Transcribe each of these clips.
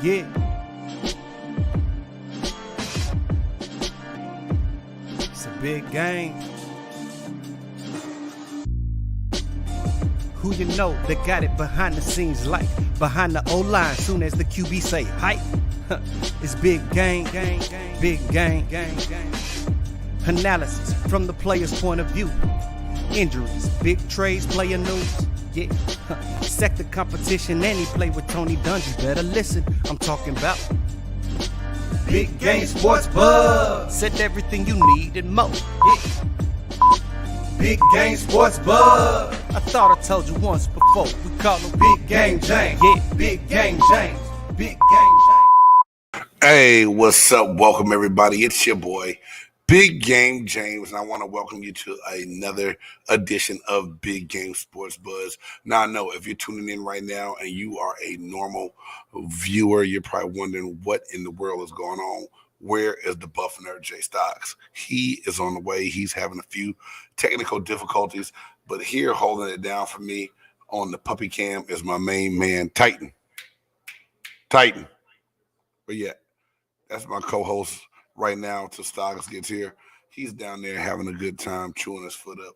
Yeah. It's a big game. Who you know that got it behind the scenes like behind the O-line soon as the QB say hype? It's big game, big game. Analysis from the player's point of view. Injuries, big trades, player news. Yeah, sector competition, and he play with Tony Dungy. Better listen, I'm talking about Big Game Sports Buzz. Said everything you need and more. Yeah. Big Game Sports Buzz. I thought I told you once before. We call him Big Game James. Yeah, Big Game James. Big Game James. Hey, what's up? Welcome everybody. It's your boy, Big Game James, and I want to welcome you to another edition of Big Game Sports Buzz. Now, I know if you're tuning in right now and you are a normal viewer, you're probably wondering what in the world is going on. Where is the buff nerd J-Stogs? He is on the way. He's having a few technical difficulties, but here holding it down for me on the puppy cam is my main man, Titan. But yeah, that's my co-host right now till Stogs gets here. He's down there having a good time chewing his foot up,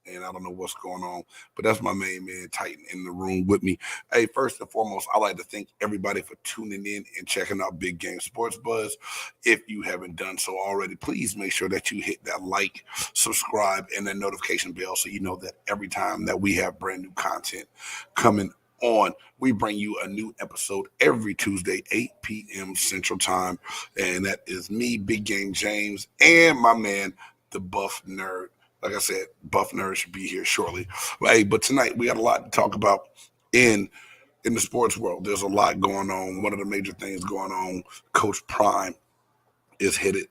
and I don't know what's going on, but that's my main man, Titan, in the room with me. Hey, first and foremost, I'd like to thank everybody for tuning in and checking out Big Game Sports Buzz. If you haven't done so already, please make sure that you hit that like, subscribe, and that notification bell so you know that every time that we have brand new content coming on, we bring you a new episode every Tuesday, 8 p.m. Central Time, and that is me, Big Game James, and my man, the Buff Nerd. Like I said, Buff Nerd should be here shortly. Hey, but tonight we got a lot to talk about in the sports world. There's a lot going on. One of the major things going on, Coach Prime is headed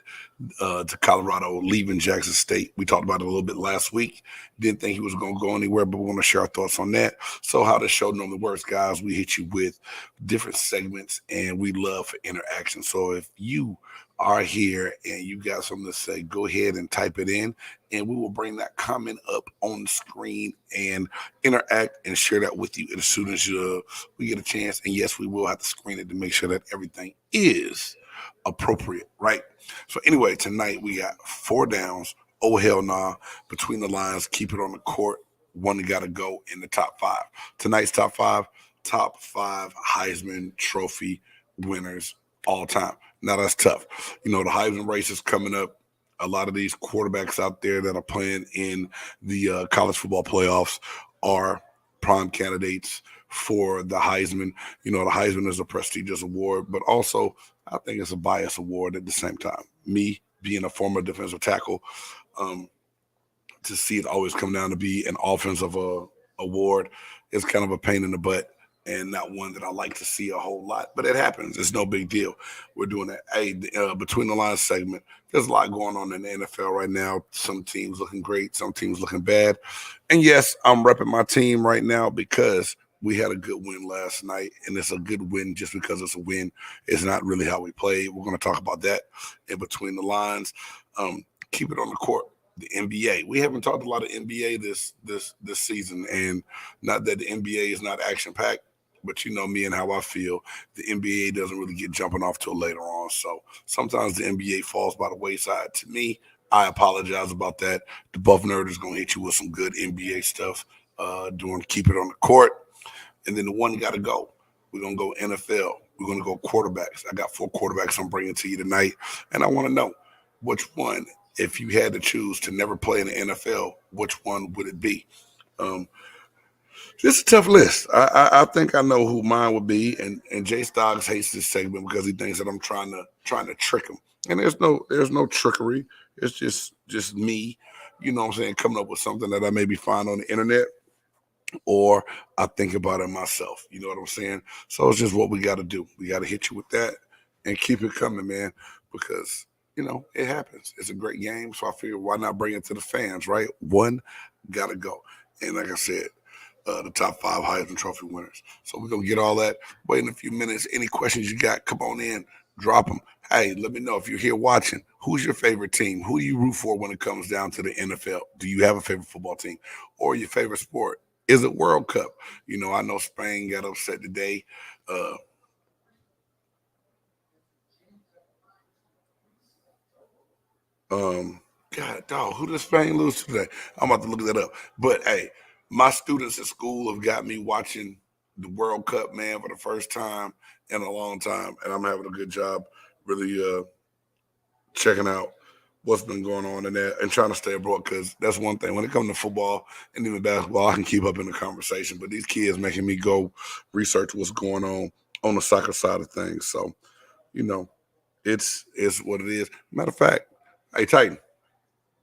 to Colorado, leaving Jackson State. We talked about it a little bit last week. Didn't think he was going to go anywhere, but we want to share our thoughts on that. So how the show normally works, guys, we hit you with different segments, and we love for interaction. So if you are here and you got something to say, go ahead and type it in, and we will bring that comment up on the screen and interact and share that with you as soon as we get a chance. And yes, we will have to screen it to make sure that everything is appropriate, right? So anyway, tonight we got 4 downs. Oh, hell nah. Between the lines, keep it on the court. One got to go in the top 5. Tonight's top five Heisman Trophy winners all time. Now that's tough. You know, the Heisman race is coming up. A lot of these quarterbacks out there that are playing in the college football playoffs are prime candidates for the Heisman. You know, the Heisman is a prestigious award, but also I think it's a biased award at the same time. Me being a former defensive tackle, to see it always come down to be an offensive award is kind of a pain in the butt and not one that I like to see a whole lot. But it happens. It's no big deal. We're doing that. Hey, Between the Lines segment, there's a lot going on in the NFL right now. Some teams looking great, some teams looking bad. And yes, I'm repping my team right now because we had a good win last night, and it's a good win just because it's a win. It's not really how we play. We're going to talk about that in Between the Lines. Keep it on the court. The NBA. We haven't talked a lot of NBA this season, and not that the NBA is not action-packed, but you know me and how I feel. The NBA doesn't really get jumping off till later on, so sometimes the NBA falls by the wayside. To me, I apologize about that. The Buff Nerd is going to hit you with some good NBA stuff during Keep It on the Court. And then the one got to go. We're going to go NFL. We're going to go quarterbacks. I got 4 quarterbacks I'm bringing to you tonight. And I want to know which one, if you had to choose to never play in the NFL, which one would it be? This is a tough list. I think I know who mine would be. And J-Stogs hates this segment because he thinks that I'm trying to trick him. And there's no trickery. It's just me, you know what I'm saying, coming up with something that I maybe find on the internet, or I think about it myself. You know what I'm saying? So it's just what we got to do. We got to hit you with that and keep it coming, man, because, you know, it happens. It's a great game, so I figure why not bring it to the fans, right? One got to go. And like I said, the top 5 Heisman Trophy winners. So we're going to get all that. Wait in a few minutes. Any questions you got, come on in, drop them. Hey, let me know if you're here watching. Who's your favorite team? Who do you root for when it comes down to the NFL? Do you have a favorite football team or your favorite sport? Is it World Cup? You know, I know Spain got upset today. God, dog, who does Spain lose today? I'm about to look that up. But hey, my students at school have got me watching the World Cup, man, for the first time in a long time, and I'm having a good job really checking out what's been going on in there and trying to stay abroad, because that's one thing. When it comes to football and even basketball, I can keep up in the conversation. But these kids making me go research what's going on the soccer side of things. So, you know, it's what it is. Matter of fact, hey, Titan,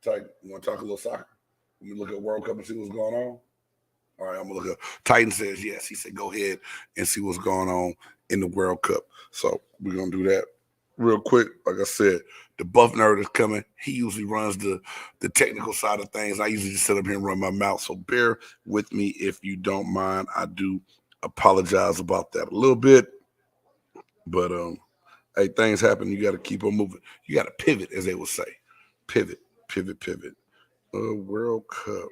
you want to talk a little soccer? Let me look at World Cup and see what's going on. All right, I'm going to look up. Titan says yes. He said go ahead and see what's going on in the World Cup. So we're going to do that real quick. Like I said, the buff nerd is coming. He usually runs the technical side of things. I usually just sit up here and run my mouth. So bear with me if you don't mind. I do apologize about that a little bit. But hey, things happen. You got to keep on moving. You got to pivot, as they would say. Pivot. World Cup.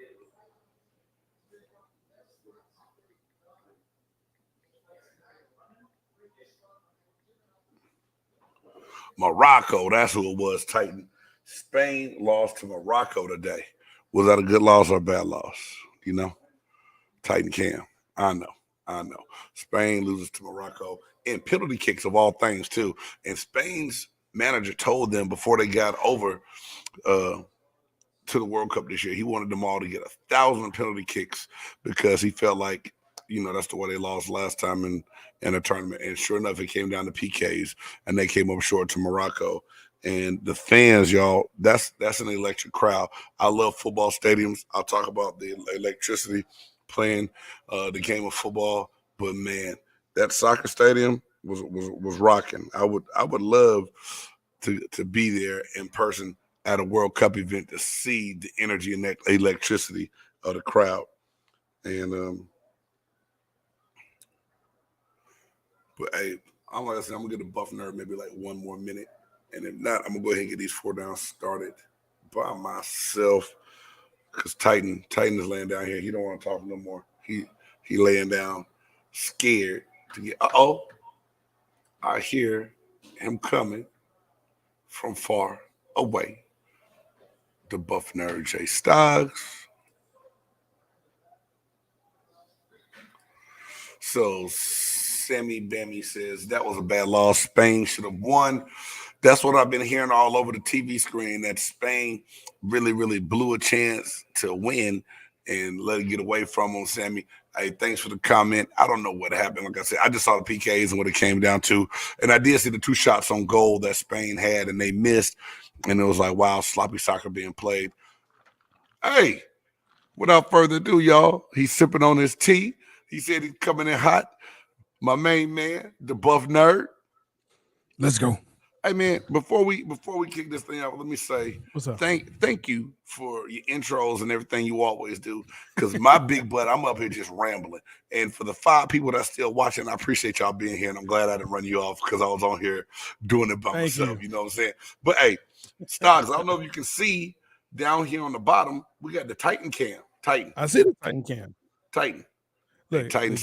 Morocco, that's who it was, Titan. Spain lost to Morocco today. Was that a good loss or a bad loss? You know? Titan Cam. I know. Spain loses to Morocco in penalty kicks of all things, too. And Spain's manager told them before they got over to the World Cup this year, he wanted them all to get 1,000 penalty kicks because he felt like, that's the way they lost last time in a tournament. And sure enough, it came down to PKs, and they came up short to Morocco. And the fans, y'all, that's an electric crowd. I love football stadiums. I'll talk about the electricity playing the game of football. But, man, that soccer stadium was rocking. I would love to be there in person at a World Cup event to see the energy and that electricity of the crowd. And but hey, I'm like I said, I'm gonna get a buff nerd maybe like one more minute, and if not, I'm gonna go ahead and get these 4 downs started by myself. Cause Titan is laying down here. He don't want to talk no more. He laying down, scared to get. I hear him coming from far away. The buff nerd J-Stogs. So Sammy Bammy says that was a bad loss. Spain should have won. That's what I've been hearing all over the TV screen, that Spain really, really blew a chance to win and let it get away from them, Sammy. Hey, thanks for the comment. I don't know what happened. Like I said, I just saw the PKs and what it came down to. And I did see the 2 shots on goal that Spain had and they missed. And it was like, wow, sloppy soccer being played. Hey, without further ado, y'all, he's sipping on his tea. He said he's coming in hot. My main man, the buff nerd. Let's go. Hey man, before we kick this thing out, let me say what's up? Thank you for your intros and everything you always do. Because my big butt, I'm up here just rambling. And for the 5 people that's still watching, I appreciate y'all being here. And I'm glad I didn't run you off because I was on here doing it by myself. You know what I'm saying? But hey, Stocks, I don't know if you can see down here on the bottom, we got the Titan cam. Titan. I see the Titan cam. Titan. Look, Titan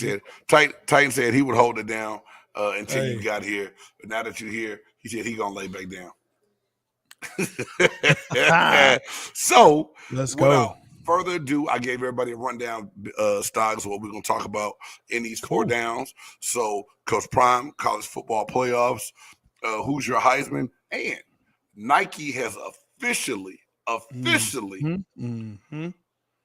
said he would hold it down until you got here. But now that you're here, he said he's gonna lay back down. So let's go. Without further ado, I gave everybody a rundown, Stocks, what we're gonna talk about in these 4 downs. So Coach Prime, college football playoffs, who's your Heisman, and Nike has officially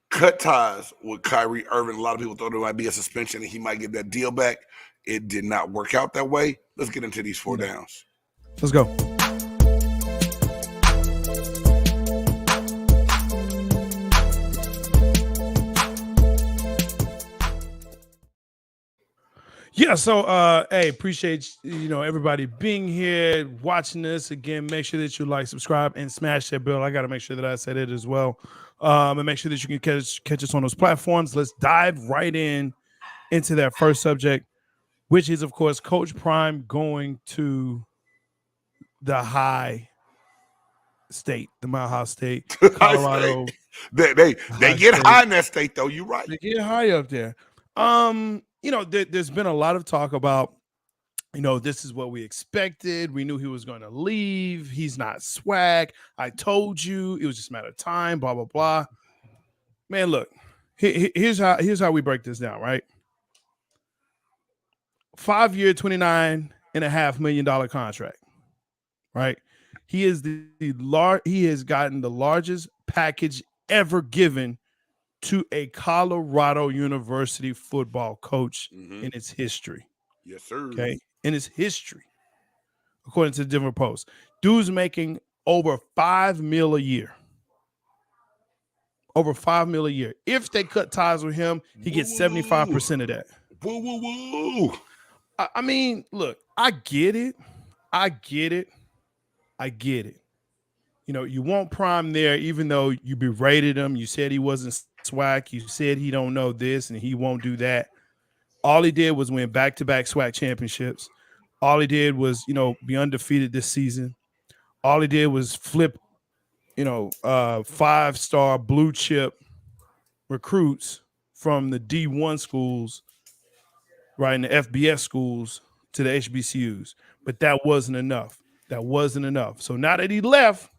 cut ties with Kyrie Irving. A lot of people thought there might be a suspension and he might get that deal back. It did not work out that way. Let's get into these 4 downs. Let's go. Yeah, so hey, appreciate everybody being here, watching this. Again, make sure that you like, subscribe, and smash that bell. I got to make sure that I said it as well. And make sure that you can catch us on those platforms. Let's dive right into that first subject, which is, of course, Coach Prime going to the high state, the Mile High State, Colorado. They get high in that state, though. You're right. They get high up there. There's been a lot of talk about, this is what we expected. We knew he was going to leave. He's not swag. I told you it was just a matter of time, blah, blah, blah. Man, look, here's how we break this down, right? 5-year, $29.5 million contract, right? He is he has gotten the largest package ever given to a Colorado University football coach in its history. Yes, sir. Okay. In its history, according to the Denver Post. Dude's making over $5 million a year. Over $5 million a year. If they cut ties with him, he gets 75% of that. Woo, woo, woo. I mean, look, I get it. You want Prime there, even though you berated him. You said he wasn't swag. You said he don't know this and he won't do that. All he did was win back-to-back SWAC championships. All he did was, be undefeated this season. All he did was flip, 5-star blue chip recruits from the D1 schools, right, in the FBS schools to the HBCUs. But that wasn't enough. So now that he left,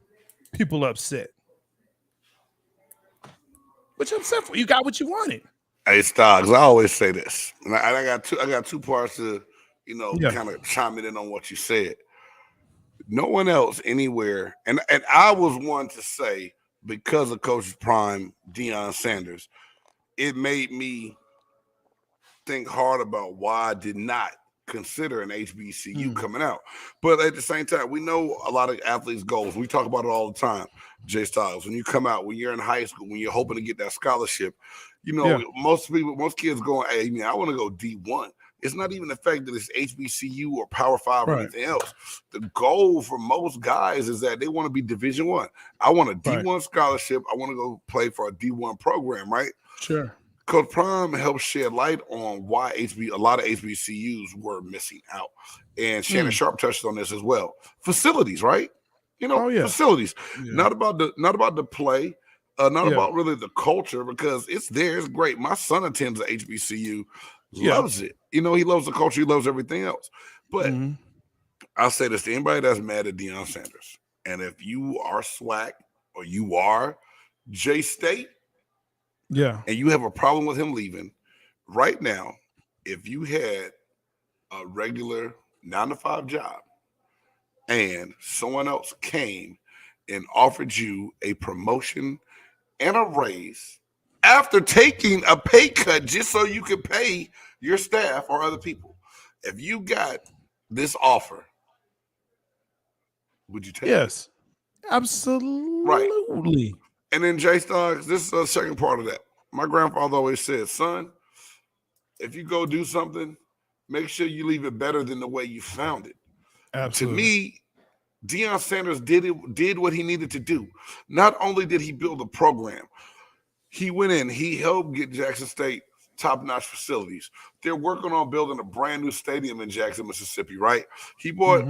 people upset. What you upset for? You got what you wanted. Hey, Stogs, I always say this, and I got two parts to, kind of chiming in on what you said. No one else anywhere, and I was one to say, because of Coach Prime Deion Sanders, it made me think hard about why I did not consider an HBCU coming out. But at the same time, we know a lot of athletes' goals. We talk about it all the time, J-Stogs. When you come out, when you're in high school, when you're hoping to get that scholarship, most kids going, hey, man, I want to go D1. It's not even the fact that it's HBCU or Power 5 or anything else. The goal for most guys is that they want to be Division I. I want a D1 scholarship. I want to go play for a D1 program, right? Sure. Coach Prime helped shed light on why a lot of HBCUs were missing out. And Shannon Sharp touched on this as well. Facilities, right? Facilities. Yeah. Not about the play, not about really the culture, because it's there. It's great. My son attends the HBCU, loves it. He loves the culture. He loves everything else. But I'll say this to anybody that's mad at Deion Sanders. And if you are SWAC or you are J-State, and you have a problem with him leaving right now, if you had a regular 9-to-5 job and someone else came and offered you a promotion and a raise after taking a pay cut just so you could pay your staff or other people, if you got this offer, would you take it? Yes, absolutely. Right. And then J-Stogs, this is the second part of that. My grandfather always said, son, if you go do something, make sure you leave it better than the way you found it. Absolutely. To me, Deion Sanders did what he needed to do. Not only did he build a program, he went in, he helped get Jackson State top-notch facilities. They're working on building a brand new stadium in Jackson, Mississippi, right? He brought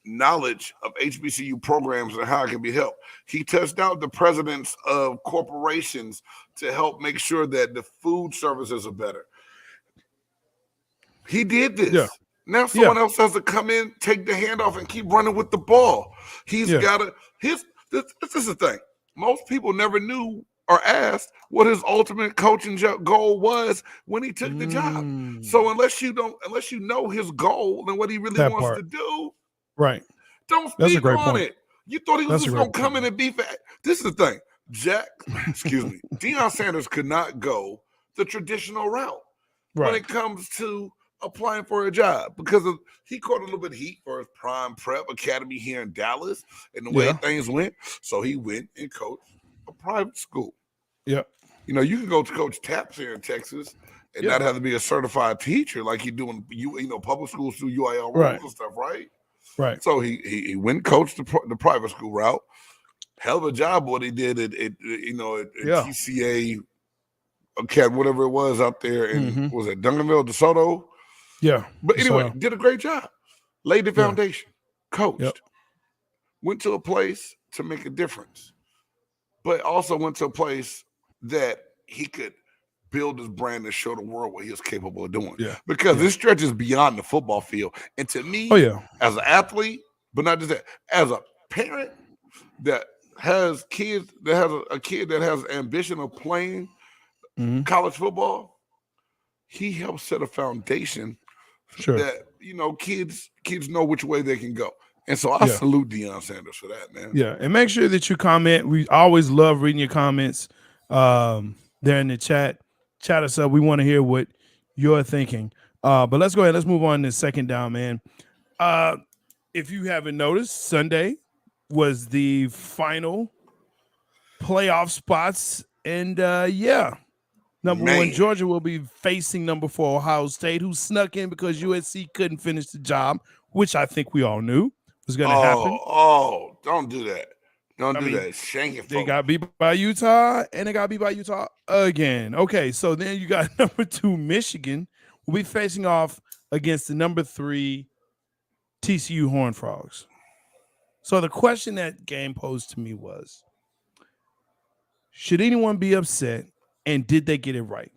knowledge of HBCU programs and how it can be helped. He touched out the presidents of corporations to help make sure that the food services are better. He did this. Yeah. Now someone else has to come in, take the handoff, and keep running with the ball. He's got to. This is the thing. Most people never knew or asked what his ultimate coaching goal was when he took the job. So unless you know his goal and what he really wants to do, right? Don't speak on it. You thought he was just going to come in and be fat. This is the thing. Deion Sanders could not go the traditional route when it comes to applying for a job because he caught a little bit of heat for his Prime Prep Academy here in Dallas and the way things went. So he went and coached a private school. Yeah. You can go to Coach Taps here in Texas and not have to be a certified teacher like you're doing, public schools through UIL rules and stuff, right? Right. So he went and coached the private school route. Hell of a job what he did at TCA Academy, whatever it was out there in was it Duncanville, DeSoto? Yeah. But anyway, did a great job. Laid the foundation, coached, went to a place to make a difference, but also went to a place that he could build his brand and show the world what he was capable of doing. Yeah. Because this stretches beyond the football field. And to me, as an athlete, but not just that, as a parent that has kids, that has a kid that has ambition of playing college football, he helps set a foundation that, you know, kids know which way they can go. And so I salute Deion Sanders for that, man. Yeah, and make sure that you comment. We always love reading your comments there in the chat. Chat us up. We want to hear what you're thinking. But let's go ahead. Let's move on to second down, man. If you haven't noticed, Sunday was the final playoff spots. And, number one, Georgia will be facing number 4, Ohio State, who snuck in because USC couldn't finish the job, which I think we all knew was going to happen. Oh, don't do that. Don't do that. Shank it. They got beat by Utah, and they got beat by Utah again. Okay, so then you got number 2, Michigan, will be facing off against the number 3 TCU Horned Frogs. So the question that game posed to me was, should anyone be upset, and did they get it right?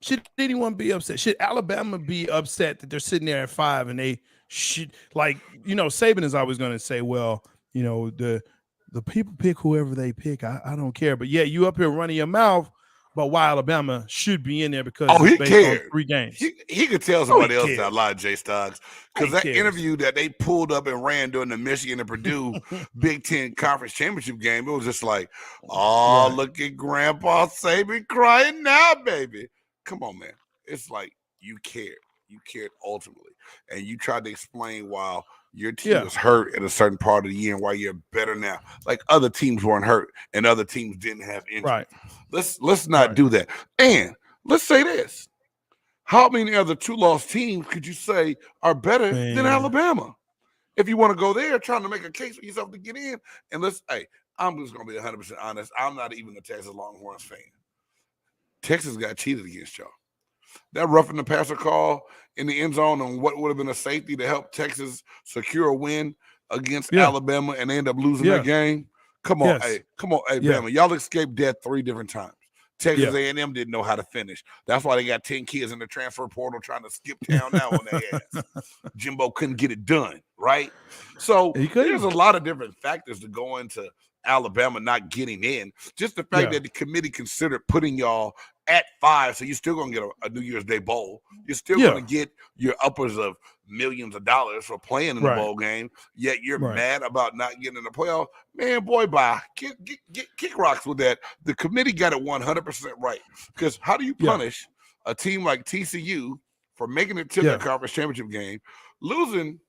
Should anyone be upset? Should Alabama be upset that they're sitting there at 5 and they should, like, you know, Saban is always going to say, well, you know, the people pick whoever they pick. I don't care. But yeah, you up here running your mouth about why Alabama should be in there because he cared. On 3 games. He could tell somebody else that lie, J-Stogs. Because that interview that they pulled up and ran during the Michigan and Purdue Big Ten Conference Championship game, it was just like, look at Grandpa Saban crying now, baby. Come on, man. It's like you cared. You cared ultimately. And you tried to explain why your team was hurt in a certain part of the year and why you're better now. Like other teams weren't hurt and other teams didn't have injuries. Right. Let's not do that. And let's say this. How many other 2-loss teams could you say are better than Alabama? If you want to go there trying to make a case for yourself to get in. And I'm just going to be 100% honest. I'm not even a Texas Longhorns fan. Texas got cheated against y'all. That roughing the passer call in the end zone on what would have been a safety to help Texas secure a win against Alabama and they end up losing that game. Come on, Bama. Y'all escaped death 3 different times. Texas A&M didn't know how to finish. That's why they got 10 kids in the transfer portal trying to skip town now on their ass. Jimbo couldn't get it done, right? So there's a lot of different factors to go into Alabama not getting in. Just the fact that the committee considered putting y'all at 5, so you're still going to get a New Year's Day bowl. You're still going to get your uppers of millions of dollars for playing in the bowl game, yet you're mad about not getting in the playoff. Man, boy, bye. Kick rocks with that. The committee got it 100% right. Because how do you punish a team like TCU for making it to the conference championship game, losing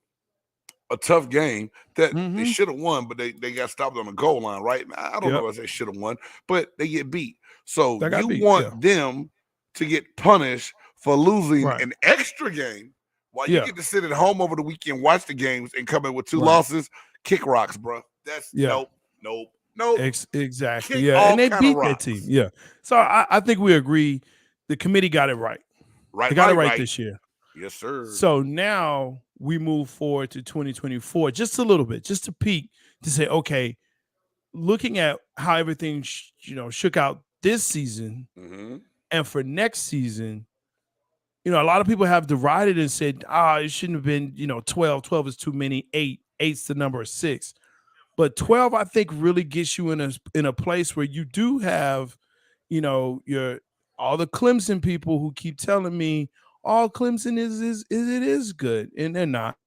a tough game that they should have won, but they got stopped on the goal line, right? I don't know if they should have won, but they get beat. So you want them to get punished for losing an extra game while you get to sit at home over the weekend, watch the games, and come in with 2 losses. Kick rocks, bro. That's nope. Exactly. And they beat that team. Yeah. So I think we agree the committee got it right. They got it right this year. Yes, sir. So now we move forward to 2024, just a little bit, just a peek to say, okay, looking at how everything shook out this season and for next season, a lot of people have derided and said, it shouldn't have been, 12. 12 is too many. 8's the number of 6. But 12, I think, really gets you in a place where you do have, all the Clemson people who keep telling me all Clemson is good, and they're not.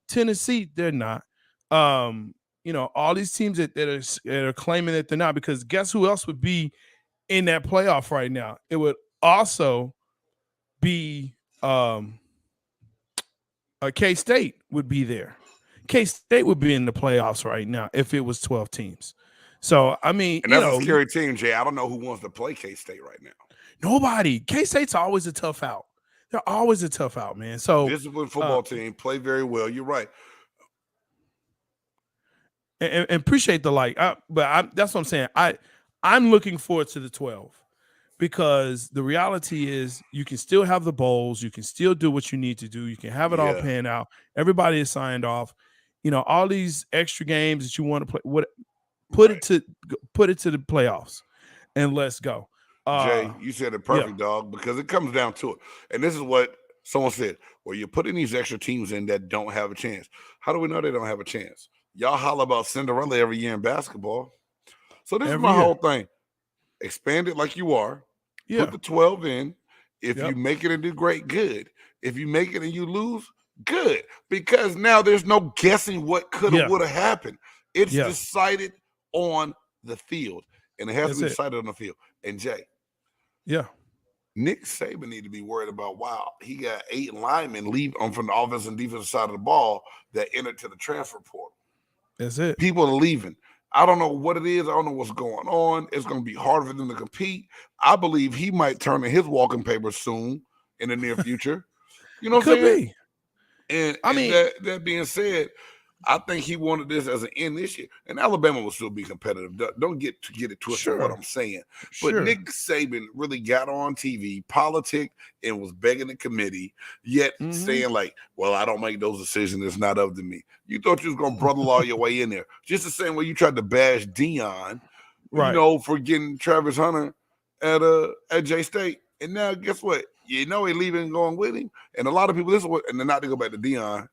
Tennessee, they're not. All these teams that are claiming that they're not, because guess who else would be in that playoff right now? It would also be K-State would be there. K-State would be in the playoffs right now if it was 12 teams. So, I mean, and that's a scary team, Jay. I don't know who wants to play K-State right now. Nobody. K-State's always a tough out. They're always a tough out, man. So disciplined football team, play very well. You're right. And appreciate the like. That's what I'm saying. I'm looking forward to the 12 because the reality is you can still have the bowls. You can still do what you need to do. You can have it all pan out. Everybody is signed off. All these extra games that you want to play. Put it to the playoffs. and let's go. Jay, you said it perfect, dog, because it comes down to it. And this is what someone said. Well, you're putting these extra teams in that don't have a chance. How do we know they don't have a chance? Y'all holler about Cinderella every year in basketball. So this is my whole thing. Expand it like you are. Yeah. Put the 12 in. If you make it and do great, good. If you make it and you lose, good. Because now there's no guessing what could have, would have happened. It's decided on the field. And it has to be decided on the field. And Jay. Yeah. Nick Saban need to be worried about, wow, he got 8 linemen leave from the offensive and defensive side of the ball that entered to the transfer portal. That's it. People are leaving. I don't know what it is. I don't know what's going on. It's going to be hard for them to compete. I believe he might turn in his walking papers soon in the near future. You know what I'm saying? And I mean, that being said, I think he wanted this as an end this year. And Alabama will still be competitive. Don't get it twisted what I'm saying. But Nick Saban really got on TV, politicked, and was begging the committee, yet saying like, well, I don't make those decisions. It's not up to me. You thought you was going to brother-law your way in there. Just the same way you tried to bash Deion, you know, for getting Travis Hunter at J-State. And now guess what? You know he's leaving and going with him. And a lot of people, this is what, and then not to go back to Deion,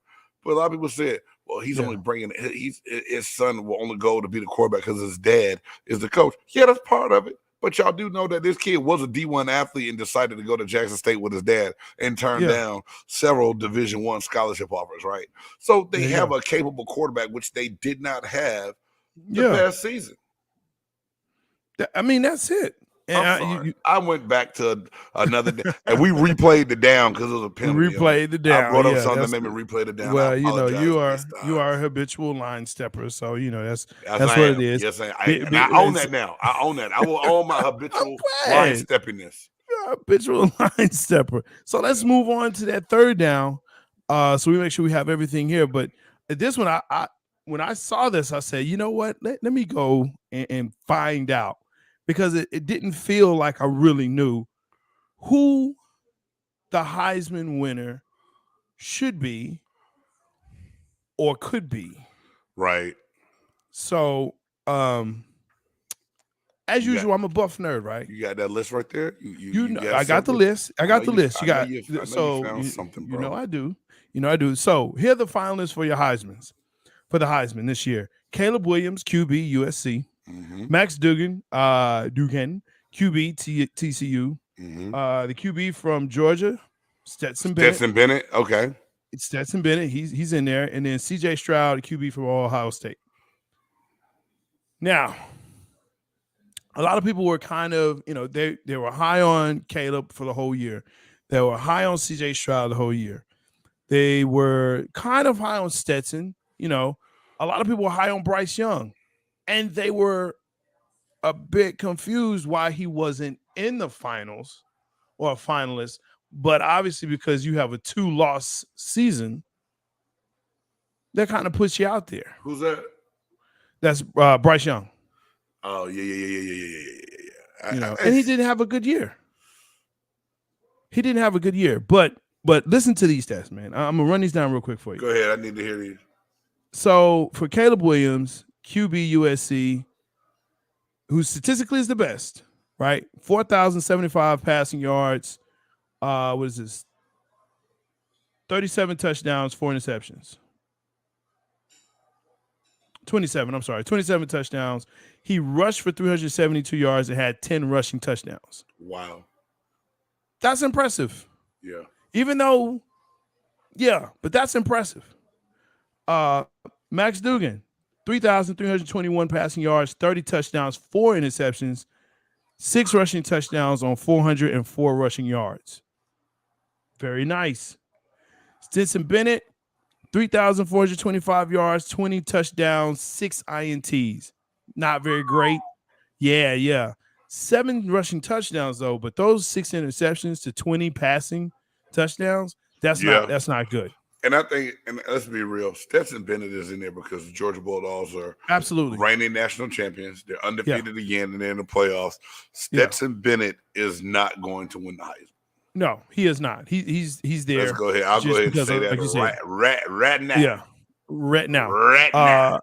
but a lot of people said, well, he's only bringing his son will only go to be the quarterback because his dad is the coach. Yeah, that's part of it. But y'all do know that this kid was a D1 athlete and decided to go to Jackson State with his dad and turned down several Division I scholarship offers, right? So they have a capable quarterback, which they did not have the past season. I mean, that's it. And I went back to another day, and we replayed the down because it was a penalty. We replayed the down. I brought up something that made me replay the down. Well, you know, you are a habitual line stepper, so you know that's what it is. Yes, I own that now. I own that. I will own my habitual line steppiness. You're a habitual line stepper. So let's move on to that third down. So we make sure we have everything here. But this one, I when I saw this, I said, you know what? Let me go and find out. Because it didn't feel like I really knew who the Heisman winner should be or could be. Right. So, as usual, I'm a buff nerd, right? You got that list right there? I got the list. I got the list. You got something, bro. You know I do. So here are the finalists for your Heismans. For the Heisman this year. Caleb Williams, QB, USC. Max Duggan, QB, TCU. The QB from Georgia, Stetson Bennett. Okay. It's Stetson Bennett. He's in there. And then CJ Stroud, QB from Ohio State. Now, a lot of people were kind of, you know, they were high on Caleb for the whole year. They were high on CJ Stroud the whole year. They were kind of high on Stetson. You know, a lot of people were high on Bryce Young. And they were a bit confused why he wasn't in the finals or a finalist. But obviously, because you have a 2-loss season, that kind of puts you out there. Who's that? That's Bryce Young. Oh, yeah. You know, and he didn't have a good year. But listen to these stats, man. I'm going to run these down real quick for you. Go ahead. I need to hear these. So for Caleb Williams, QB USC, who statistically is the best, right? 4,075 passing yards. What is this? 37 touchdowns, 4 interceptions. 27 touchdowns. He rushed for 372 yards and had 10 rushing touchdowns. Wow. That's impressive. Yeah. But that's impressive. Max Duggan, 3,321 passing yards, 30 touchdowns, 4 interceptions, 6 rushing touchdowns on 404 rushing yards. Very nice. Stetson Bennett, 3,425 yards, 20 touchdowns, 6 INTs. Not very great. Yeah. 7 rushing touchdowns, though, but those 6 interceptions to 20 passing touchdowns, that's not good. And I think, and let's be real, Stetson Bennett is in there because the Georgia Bulldogs are absolutely reigning national champions. They're undefeated again, and they're in the playoffs. Stetson Bennett is not going to win the Heisman. No, he is not. He's there. Let's go ahead. I'll go ahead and say that right now. Yeah, right now. Right now.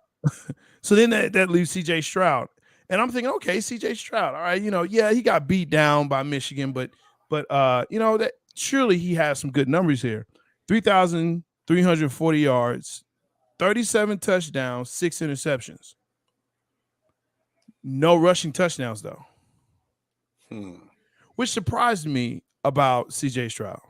So then that leaves CJ Stroud. And I'm thinking, okay, CJ Stroud, all right, yeah, he got beat down by Michigan, but that surely he has some good numbers here. 3,340 yards, 37 touchdowns, 6 interceptions. No rushing touchdowns, though. Which surprised me about CJ Stroud.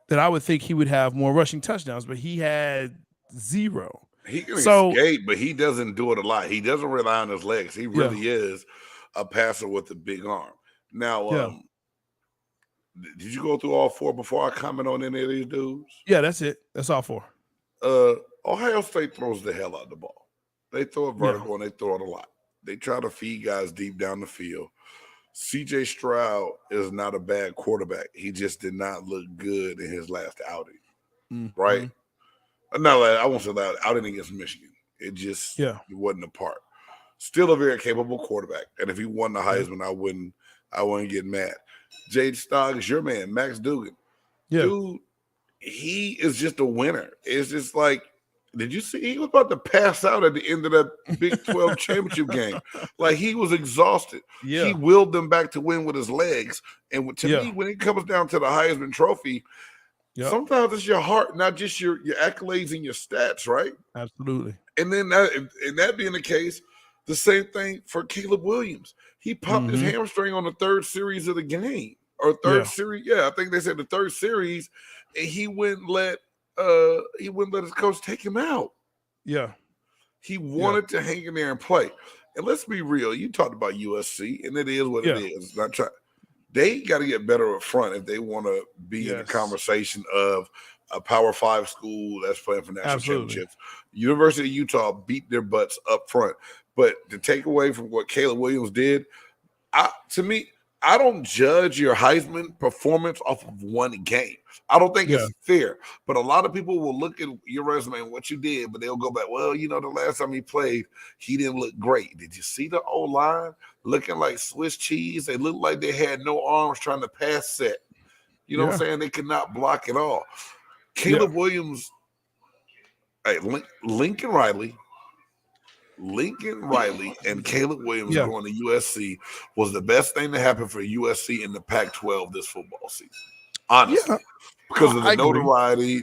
That I would think he would have more rushing touchdowns, but he had 0. He can escape, but he doesn't do it a lot. He doesn't rely on his legs. He really is a passer with a big arm. Now, did you go through all 4 before I comment on any of these dudes? Yeah, that's it. That's all 4. Ohio State throws the hell out of the ball. They throw it vertical and they throw it a lot. They try to feed guys deep down the field. CJ Stroud is not a bad quarterback. He just did not look good in his last outing, right? No, I won't say that outing against Michigan. It just it wasn't a part. Still a very capable quarterback, and if he won the Heisman, I wouldn't get mad. J-Stogs, your man, Max Duggan, dude, he is just a winner. It's just like, did you see he was about to pass out at the end of that Big 12 championship game? Like, he was exhausted. Yeah. He willed them back to win with his legs. And to me, when it comes down to the Heisman Trophy, sometimes it's your heart, not just your accolades and your stats, right? Absolutely. And then that being the case, the same thing for Caleb Williams. He popped his hamstring on the 3rd series of the game. Or 3rd series. Yeah, I think they said the 3rd series, and he wouldn't let his coach take him out. Yeah. He wanted to hang in there and play. And let's be real. You talked about USC, and it is what it is. Not trying. They got to get better up front if they want to be in the conversation of a Power 5 school that's playing for national championships. University of Utah beat their butts up front. But to take away from what Caleb Williams did, to me, I don't judge your Heisman performance off of one game. I don't think it's fair. But a lot of people will look at your resume and what you did, but they'll go back, well, the last time he played, he didn't look great. Did you see the O-line looking like Swiss cheese? They looked like they had no arms trying to pass set. You know what I'm saying? They could not block at all. Caleb Williams, Lincoln Riley and Caleb Williams going to USC was the best thing to happen for USC in the Pac-12 this football season. Honestly. Because of the notoriety,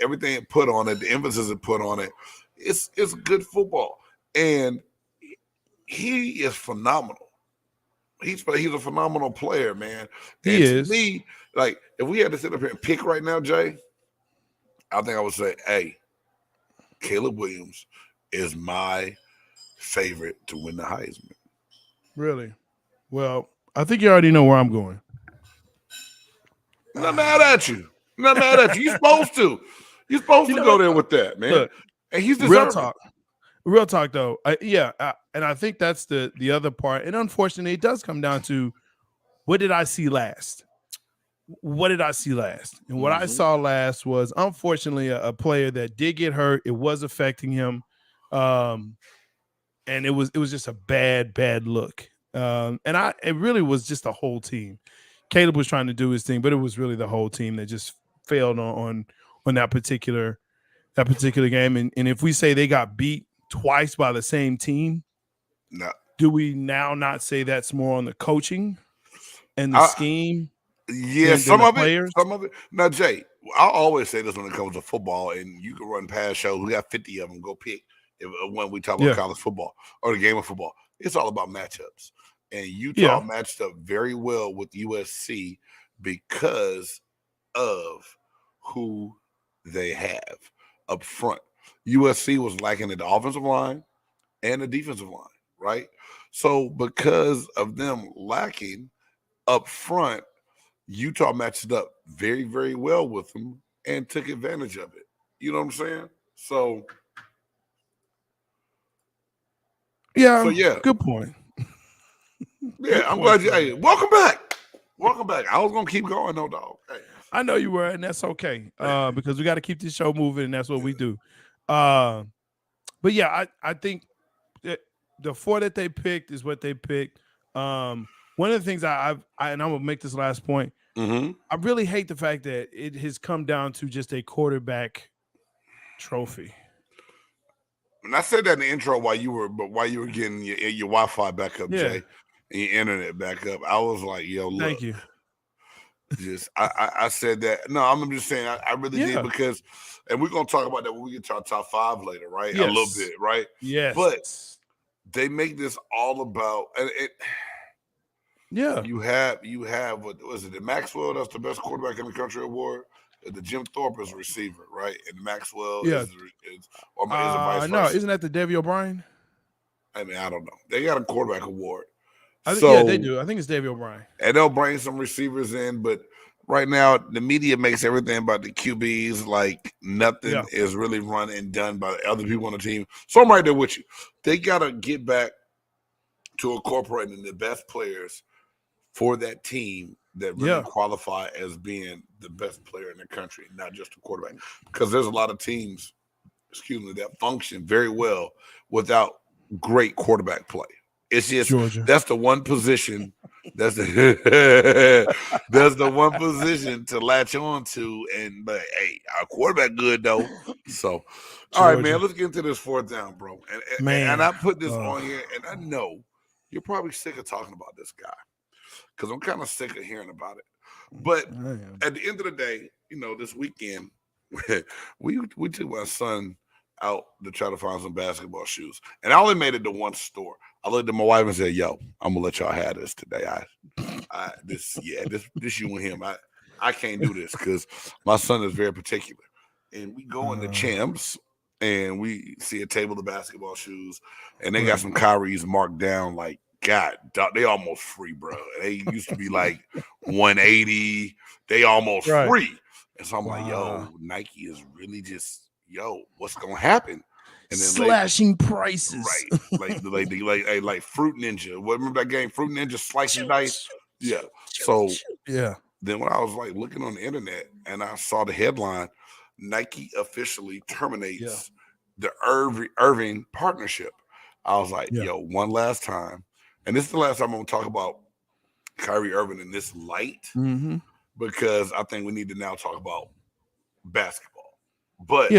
everything it put on it, the emphasis it put on it. It's good football. And he is phenomenal. He's a phenomenal player, man. He is. To me, like, if we had to sit up here and pick right now, Jay, I think I would say, hey, Caleb Williams is my favorite to win the Heisman. Really? Well, I think you already know where I'm going. I'm not mad at you. You're supposed to. You're supposed to go there with that, man. Look, and he's deserving. Real talk, though. And I think that's the other part. And unfortunately, it does come down to, what did I see last? And what I saw last was, unfortunately, a player that did get hurt. It was affecting him. And it was just a bad look. It really was just the whole team. Caleb was trying to do his thing, but it was really the whole team that just failed on that particular game. And if we say they got beat twice by the same team, do we now not say that's more on the coaching and the scheme? Yeah, some of it. Now, Jay, I always say this when it comes to football, and you can run past shows. We got 50 of them. Go pick when we talk about college football or the game of football. It's all about matchups. And Utah matched up very well with USC because of who they have up front. USC was lacking at the offensive line and the defensive line, right? So because of them lacking up front, Utah matched up very, very well with them and took advantage of it. You know what I'm saying? So, good point. Yeah, I'm glad you. Hey, welcome back. I was gonna keep going, no dog. Hey. I know you were, and that's okay. Because we got to keep this show moving, and that's what we do. But yeah, I think that the 4 that they picked is what they picked. One of the things and I'm gonna make this last point. I really hate the fact that it has come down to just a quarterback trophy. And I said that in the intro while you were getting your Wi-Fi back up, Yeah. Jay, and your internet back up. I was like, yo, look. Thank you. Just I said that. No, I'm just saying I really did because, and we're gonna talk about that when we get to our top 5 later, right? Yes. A little bit, right? Yes. But they make this all about and it. Yeah. You have what was it? The Maxwell, that's the best quarterback in the country award. The Jim Thorpe is a receiver, right? And Maxwell is it vice versa? No, isn't that the Davey O'Brien? I mean, I don't know. They got a quarterback award. Yeah, they do. I think it's Davey O'Brien. And they'll bring some receivers in, but right now the media makes everything about the QBs like nothing is really run and done by other people on the team. So I'm right there with you. They gotta get back to incorporating the best players for that team that really qualify as being the best player in the country, not just a quarterback. Because there's a lot of teams, that function very well without great quarterback play. It's just Georgia. That's the one position. That's the one position to latch on to, but hey, our quarterback good though. So, all right, man, let's get into this 4th down, bro. And I put this on here, and I know you're probably sick of talking about this guy because I'm kind of sick of hearing about it. But at the end of the day, this weekend we took my son out to try to find some basketball shoes, and I only made it to one store. I looked at my wife and said, "Yo, I'm gonna let y'all have this today. This you and him. I can't do this because my son is very particular." And we go into Champs and we see a table of basketball shoes, and they got some Kyrie's marked down like God. They almost free, bro. They used to be like 180. They almost free, and so I'm like, "Yo, Nike is really just what's gonna happen?" And then slashing prices, right? Like Fruit Ninja. Remember that game, Fruit Ninja Slice and Dice? Yeah. So then when I was like looking on the internet and I saw the headline, Nike officially terminates the Irving partnership. I was like, yo, one last time, and this is the last time I'm gonna talk about Kyrie Irving in this light because I think we need to now talk about basketball. But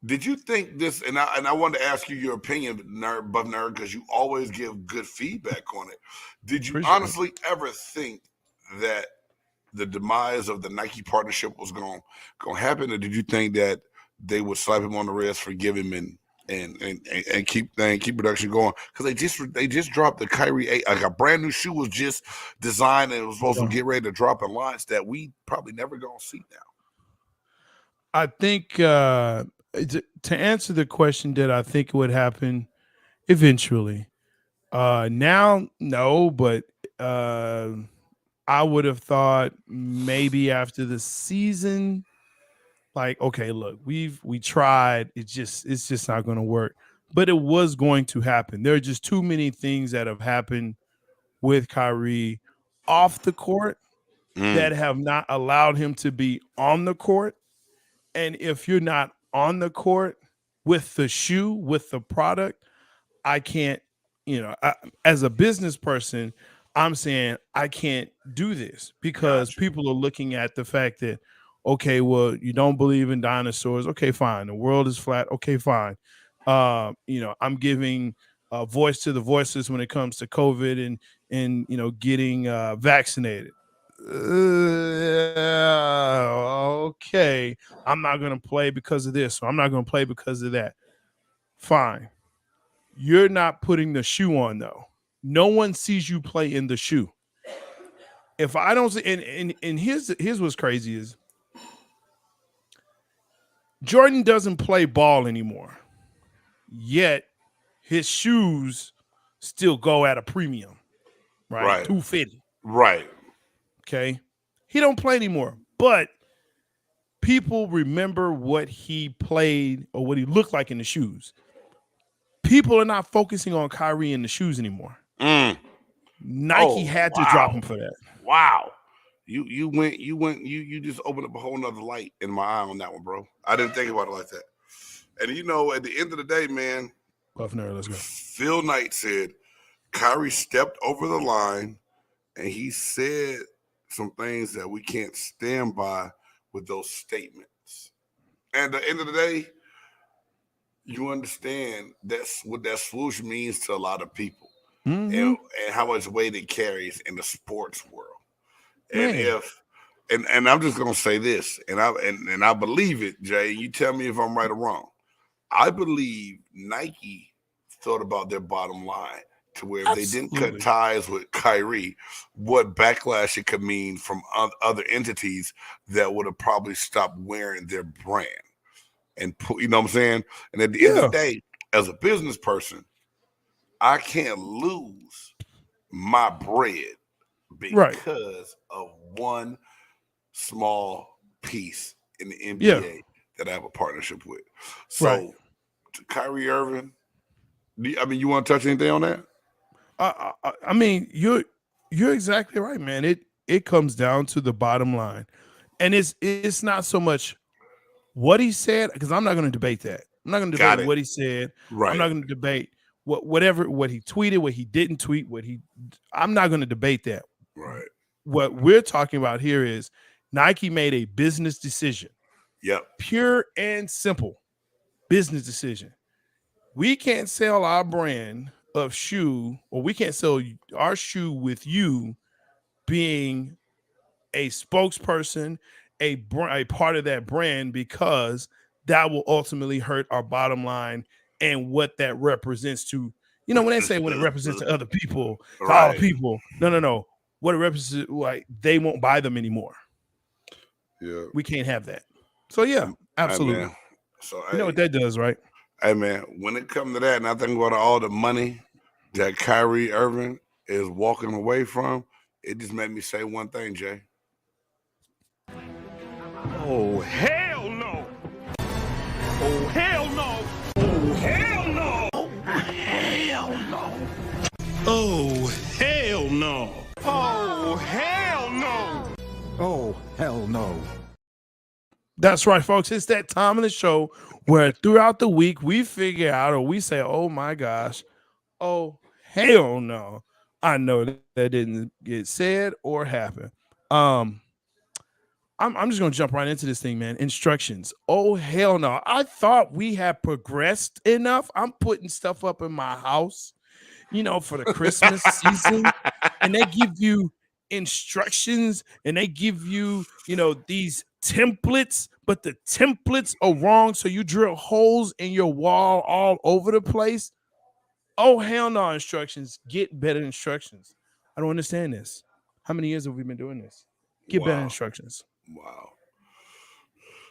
did you think this? And I wanted to ask you your opinion, Buff Nerd, because you always give good feedback on it. Did you honestly ever think that the demise of the Nike partnership was going to happen, or did you think that they would slap him on the wrist, forgive him, and keep production going? Because they just dropped the Kyrie 8, like a brand new shoe was just designed and it was supposed to get ready to drop in launch that we probably never gonna see now. I think to answer the question, did I think it would happen eventually? Now, no, but I would have thought maybe after the season, like, okay, look, we tried. It's just not going to work. But it was going to happen. There are just too many things that have happened with Kyrie off the court that have not allowed him to be on the court. And if you're not on the court with the shoe, with the product, I can't, as a business person, I'm saying I can't do this because people are looking at the fact that, okay, well, you don't believe in dinosaurs. Okay, fine. The world is flat. Okay, fine. I'm giving a voice to the voiceless when it comes to COVID and getting vaccinated. Okay, I'm not going to play because of this, or I'm not going to play because of that. Fine. You're not putting the shoe on, though. No one sees you play in the shoe. If I don't see, and here's what's crazy is Jordan doesn't play ball anymore, yet his shoes still go at a premium, right? $250. Right. Okay. He don't play anymore, but people remember what he played or what he looked like in the shoes. People are not focusing on Kyrie in the shoes anymore. Nike had to drop him for that. Wow. You just opened up a whole nother light in my eye on that one, bro. I didn't think about it like that. And at the end of the day, man, Buff Nerd, let's go. Phil Knight said Kyrie stepped over the line and he said some things that we can't stand by with those statements. And at the end of the day, you understand that's what that swoosh means to a lot of people, Mm-hmm. and how much weight it carries in the sports world. And Man. if and I'm just gonna say this, and I believe it, Jay. You tell me if I'm right or wrong. I believe Nike thought about their bottom line to where if they didn't cut Absolutely. ties with Kyrie, what backlash it could mean from other entities that would have probably stopped wearing their brand. And you know what I'm saying? And at the end of the Yeah. day, as a business person, I can't lose my bread Right. because of one small piece in the Yeah. NBA that I have a partnership with. Right. So to Kyrie Irving, I mean, you want to touch anything on that? I mean, you're exactly right, man. It comes down to the bottom line, and it's not so much what he said, because I'm not going to debate that. I'm not going to debate Got it. what he said. I'm Right. not going to debate what he tweeted, what he didn't tweet, I'm not going to debate that. Right. What we're talking about here is Nike made a business decision, Yep. pure and simple business decision. We can't sell our brand of shoe, or we can't sell our shoe with you being a spokesperson, a part of that brand, because that will ultimately hurt our bottom line and what that represents to, when they say when it represents to other people, to all Right. people. No. What it represents, like, they won't buy them anymore. Yeah. We can't have that. So yeah, absolutely. Hey, man. So You know what that does, right? Hey man, when it comes to that, and I think about all the money that Kyrie Irving is walking away from, it just made me say one thing, Jay. Oh, hell no! Oh, hell no! Oh, hell no! Oh, hell no! Oh, hell no! Oh, hell no! Oh, hell no. That's right, folks. It's that time of the show where throughout the week we figure out, or we say, oh my gosh, oh hell no. I know that didn't get said or happen. I'm just gonna jump right into this thing, man. Instructions. Oh hell no. I thought we had progressed enough. I'm putting stuff up in my house, for the Christmas season, and they give you instructions, and they give you, these templates, but the templates are wrong, so you drill holes in your wall all over the place. Oh hell no. Instructions. Get better instructions. I don't understand this. How many years have we been doing this? Get better instructions. Wow.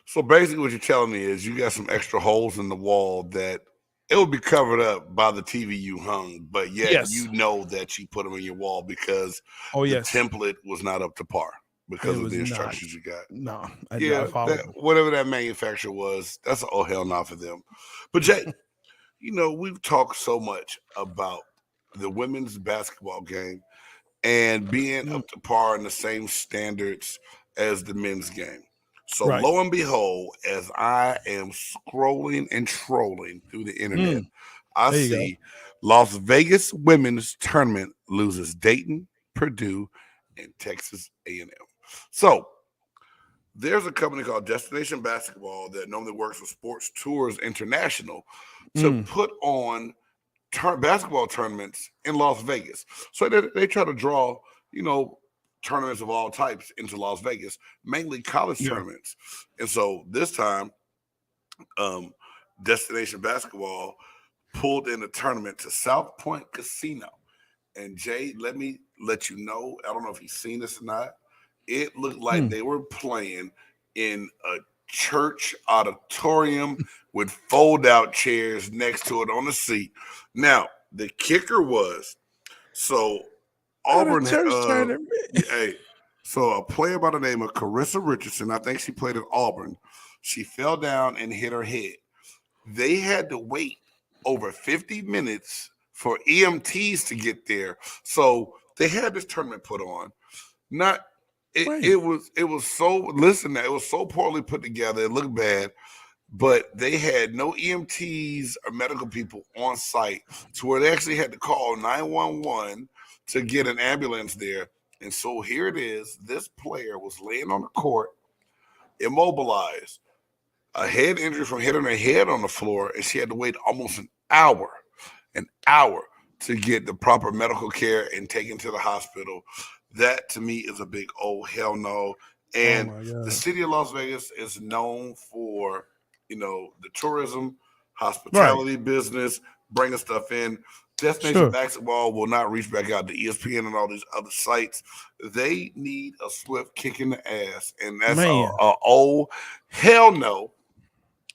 So basically what you're telling me is you got some extra holes in the wall that it will be covered up by the TV you hung, but yet Yes. you know that you put them in your wall because Oh the yes. template was not up to par because It of was the not. instructions you got. No, I Yeah, not follow them. whatever that manufacturer was, that's an oh hell no for them. But Jay, we've talked so much about the women's basketball game and being up to par in the same standards as the men's game. So Right. lo and behold, as I am scrolling and trolling through the internet, I There you go. see Las Vegas women's tournament loses Dayton, Purdue, and Texas A&M. So there's a company called Destination Basketball that normally works with Sports Tours International to put on basketball tournaments in Las Vegas. So they try to draw, tournaments of all types into Las Vegas, mainly college tournaments. And so this time, Destination Basketball pulled in a tournament to South Point Casino. And Jay, let me let you know, I don't know if you've seen this or not. It looked like they were playing in a church auditorium with fold-out chairs next to it on the seat. Now, the kicker was, so Auburn, so a player by the name of Carissa Richardson, I think she played at Auburn, she fell down and hit her head. They had to wait over 50 minutes for EMTs to get there. So they had this tournament put on. It was so poorly put together. It looked bad, but they had no EMTs or medical people on site to where they actually had to call 911 to get an ambulance there. And so here it is. This player was laying on the court, immobilized. a head injury from hitting her head on the floor, and she had to wait almost an hour to get the proper medical care and taken to the hospital. That to me is a big hell no. And the city of Las Vegas is known for, the tourism, hospitality business, bringing stuff in. Destination Basketball will not reach back out to ESPN and all these other sites. They need a swift kick in the ass, and that's hell no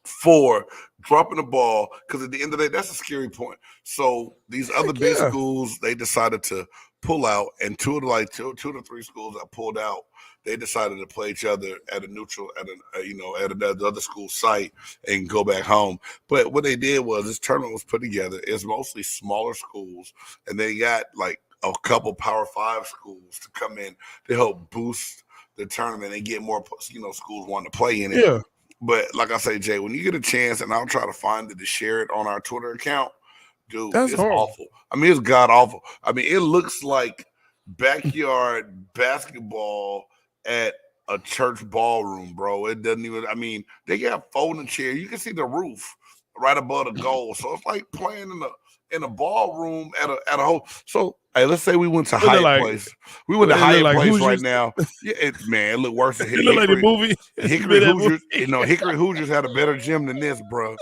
for dropping the ball, because at the end of the day, that's a scary point. So these other big schools, they decided to pull out, and two to three schools that pulled out, they decided to play each other at a neutral, at another school site and go back home. But what they did was, this tournament was put together. It's mostly smaller schools, and they got like a couple Power 5 schools to come in to help boost the tournament and get more, schools wanting to play in it. Yeah. But like I say, Jay, when you get a chance, and I'll try to find it to share it on our Twitter account, dude, it's awful. I mean, it's god awful. I mean, it looks like backyard basketball at a church ballroom, bro. It doesn't even, I mean, they got folding chairs. You can see the roof right above the goal. So it's like playing in a ballroom at a whole. So hey, let's say we went to Hyatt Place. We went to Hyatt Place right now. Yeah, it looked worse than Hickory. It looked like the movie. Hickory Hoosiers. Hickory Hoosiers had a better gym than this, bro.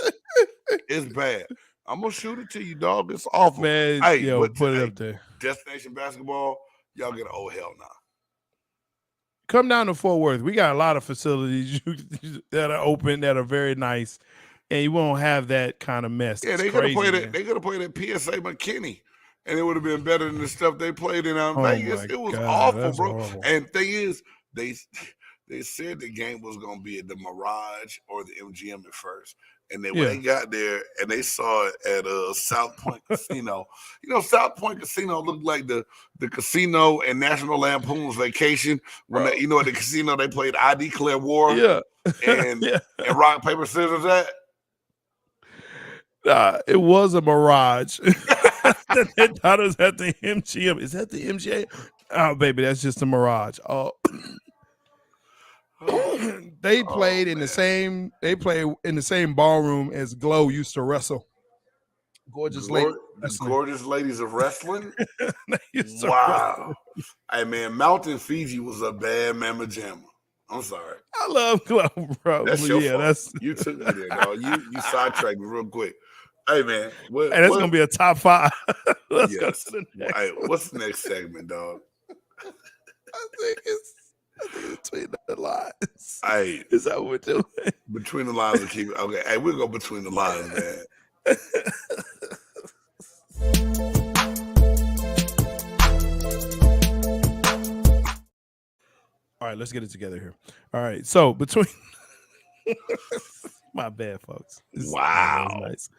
It's bad. I'm gonna shoot it to you, dog. It's awful, man. Hey, yo, put it up there. Destination Basketball, y'all get hell nah. Come down to Fort Worth. We got a lot of facilities that are open that are very nice, and you won't have that kind of mess. Yeah, they could have played it. They could have played at PSA McKinney, and it would have been better than the stuff they played in Vegas. It was awful, bro. Horrible. And thing is, they said the game was going to be at the Mirage or the MGM at first. And then when they got there and they saw it at South Point Casino, South Point Casino looked like the casino in National Lampoon's Vacation when at the casino they played I Declare War. Yeah. And rock, paper, scissors at. It was a Mirage. They thought it was at the MGM. Is that the MGM? Oh, baby, that's just a Mirage. Oh. They played in the same. They played in the same ballroom as Glow used to wrestle. Gorgeous ladies of wrestling. Wow. Hey man, Mountain Fiji was a bad mamma jamma. I'm sorry. I love Glow, bro. That's your fault. You took me there, dog. You sidetracked me real quick. Hey man, that's gonna be a top 5. Let's go to the next. Hey, what's the next segment, dog? I think it's between the lines. Hey, is that what we're doing? Between the lines and keep it. Okay, hey, we'll go between the lines, man. All right, let's get it together here. All right, so between my bad, folks. Wow, nice.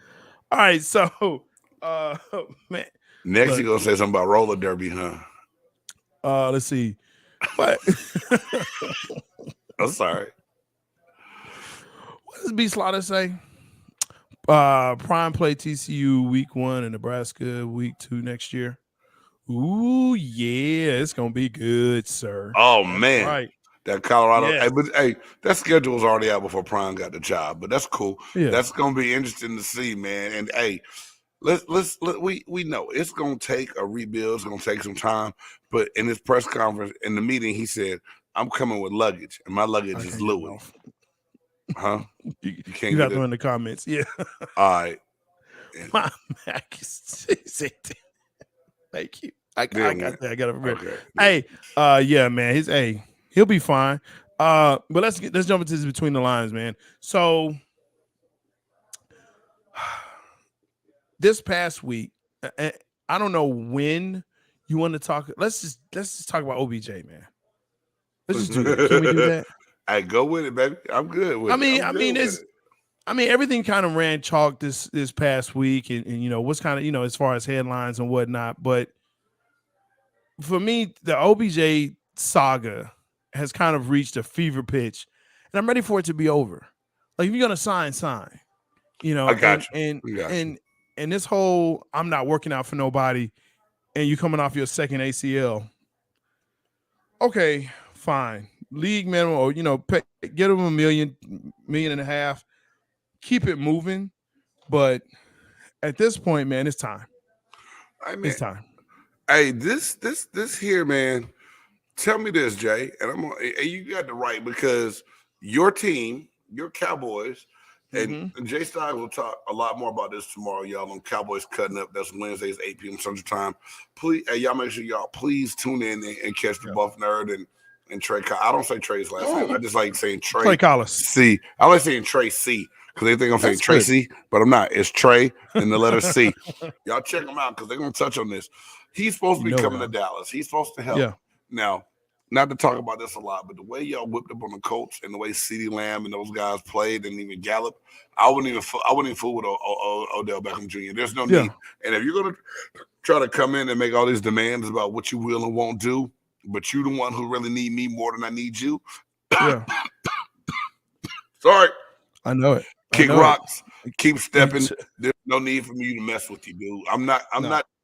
All right, so man. Next, you're gonna say something about roller derby, huh? Let's see. But I'm sorry. What does B Slaughter say? Prime play TCU week 1 and Nebraska week 2 next year. Ooh, yeah, it's gonna be good, sir. Oh man, right. That Colorado. Hey, that schedule was already out before Prime got the job, but that's cool. Yeah. That's gonna be interesting to see, man. And hey, we know it's gonna take a rebuild. It's gonna take some time. But in his press conference, in the meeting, he said, "I'm coming with luggage, and my luggage is Louis." Huh? You can't. You got them in the comments. Yeah. All right. My Mac is. Thank you. I got that. I got it. Okay. Hey, yeah, man. He'll be fine. But let's jump into this between the lines, man. So this past week, I don't know when you want to talk. Let's just talk about OBJ, man. Let's just do that. Can we do that? I go with it, baby. I'm good with it. I mean, everything kind of ran chalk this past week, and what's kind of as far as headlines and whatnot. But for me, the OBJ saga has kind of reached a fever pitch, and I'm ready for it to be over. Like, if you're gonna sign. I got you. And this whole I'm not working out for nobody, and you coming off your second ACL. Okay, fine. League minimum, or get him $1.5 million. keep it moving. But at this point, man, it's time. It's time. Hey, this here, man. Tell me this, Jay, and you got the right because your team, your Cowboys, and J-Stogs will talk a lot more about this tomorrow, y'all, on Cowboys Cutting Up. That's Wednesdays, 8 p.m. Central Time. Please, y'all make sure y'all please tune in and catch the Buff Nerd and Trey. I don't say Trey's last name. I just like saying Trey Collis. C. I like saying Trey C because they think I'm saying Tracy, but I'm not. It's Trey and the letter C. Y'all check them out because they're going to touch on this. He's supposed to be coming to Dallas. He's supposed to help. Yeah. Now, not to talk about this a lot, but the way y'all whipped up on the Colts and the way CeeDee Lamb and those guys played and even Gallup, I wouldn't even fool with Odell Beckham Jr. There's no need. And if you're going to try to come in and make all these demands about what you will and won't do, but you're the one who really need me more than I need you. Yeah. Sorry. I know it. Kick rocks. Keep stepping. There's no need for me to mess with you, dude. I'm not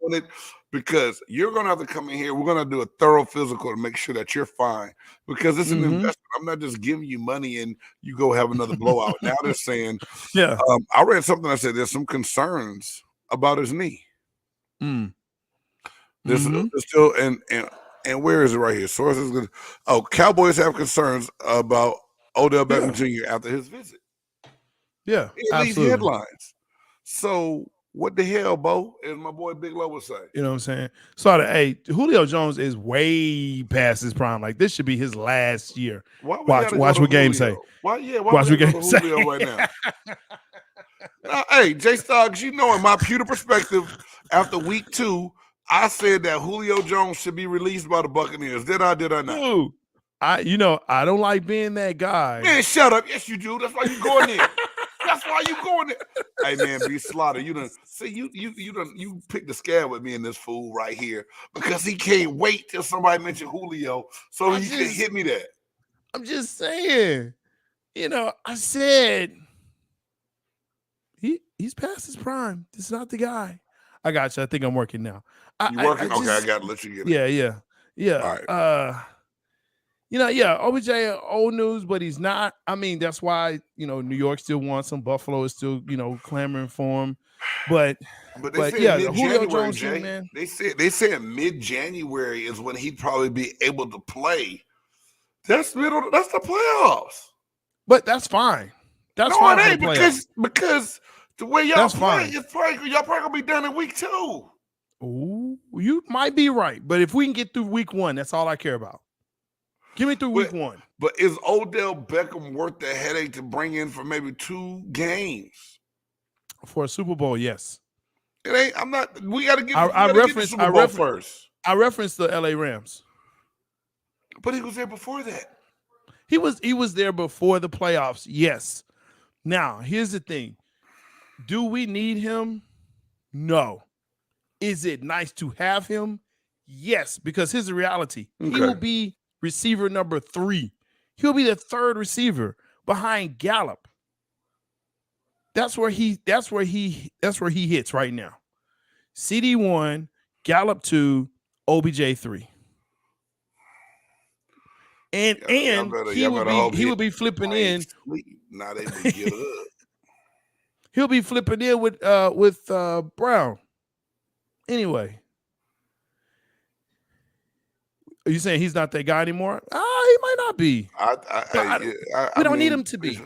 doing it because you're going to have to come in here. We're going to do a thorough physical to make sure that you're fine because it's an investment. I'm not just giving you money and you go have another blowout. Now they're saying, I read something that said there's some concerns about his knee. There's still, and where is it right here? Sources. Cowboys have concerns about Odell Beckham Jr. after his visit. Yeah, these headlines. So what the hell, Bo? As my boy Big Low would say. You know what I'm saying? So, Julio Jones is way past his prime. Like this should be his last year. Watch what games say. Watch what games say right now. Hey, J-Stogs, you know, in my pewter perspective, after week 2, I said that Julio Jones should be released by the Buccaneers. Did I not? Dude, I don't like being that guy. Man, shut up. Yes, you do. That's why you going there. That's why you going there. Hey man, be slaughter. You done see you picked the scare with me in this fool right here because he can't wait till somebody mention Julio so he can hit me there. I'm just saying, I said he's past his prime. This is not the guy. I got you. I think I'm working now. You working? Okay, I gotta let you get it. Yeah. All right. OBJ old news, but he's not. I mean, that's why New York still wants him. Buffalo is still clamoring for him. But Julio Jones, Jay, man. They said mid-January is when he'd probably be able to play. That's the playoffs. But that's fine. That's fine. It ain't because the way y'all play, y'all probably gonna be done in week 2. Ooh, you might be right, but if we can get through week 1, that's all I care about. Give me through week 1. But is Odell Beckham worth the headache to bring in for maybe 2 games? For a Super Bowl, yes. It ain't. I'm not. We got to get. I referenced first. I referenced the LA Rams. But he was there before that. He was there before the playoffs. Yes. Now here's the thing. Do we need him? No. Is it nice to have him? Yes, because here's the reality. Okay. He will be receiver number 3. He'll be the 3rd receiver behind Gallup. That's where he hits right now. CD 1, Gallup 2, OBJ 3. And he will be flipping in. Not able to get up. He'll be flipping in with Brown. Anyway. Are you saying he's not that guy anymore? He might not be. We don't need him to be.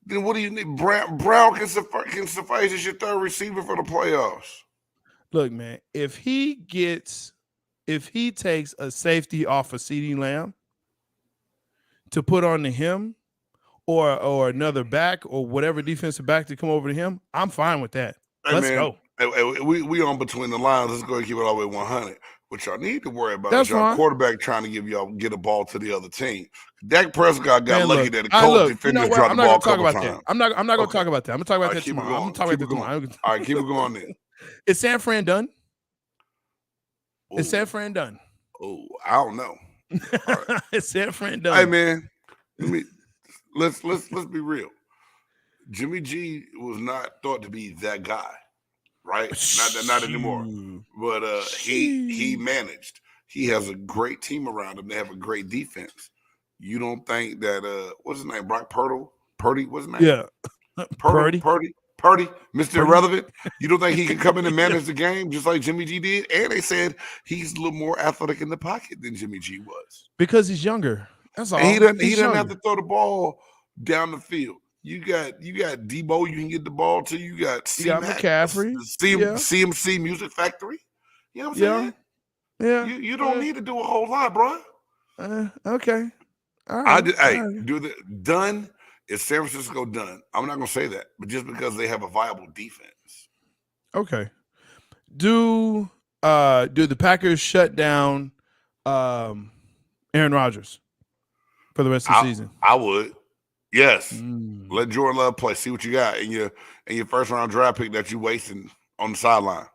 Then what do you need? Brown can suffice as your 3rd receiver for the playoffs. Look, man, if he takes a safety off of CeeDee Lamb to put on to him or another back or whatever defensive back to come over to him, I'm fine with that. Let's go. We on between the lines. Let's go and keep it all the way 100. What y'all need to worry about is y'all quarterback trying to get a ball to the other team. Dak Prescott got lucky that the Colts defenders dropped the ball a couple times. I'm not going to talk about that. I'm going to talk about that tomorrow. I'm going to talk about that tomorrow. All right, keep it going then. Is San Fran done? Ooh. Is San Fran done? Oh, I don't know. Right. Is San Fran done? Hey man, let's be real. Jimmy G was not thought to be that guy. Right? Not anymore. But he managed. He has a great team around him. They have a great defense. You don't think that what's his name? Brock Purdy? What's his name? Yeah. Purdy, Mr. Irrelevant. You don't think he can come in and manage the game just like Jimmy G did? And they said he's a little more athletic in the pocket than Jimmy G was. Because he's younger. That's all. And he doesn't have to throw the ball down the field. You got Debo, you can get the ball to. You got McCaffrey. CMC Music Factory. You know what I'm saying? Yeah. You don't need to do a whole lot, bro. Okay. All right. Done. Is San Francisco done? I'm not gonna say that, but just because they have a viable defense. Okay. Do the Packers shut down Aaron Rodgers for the rest of the season? I would. Yes. Let Jordan Love play. See what you got in your first round draft pick that you wasting on the sideline.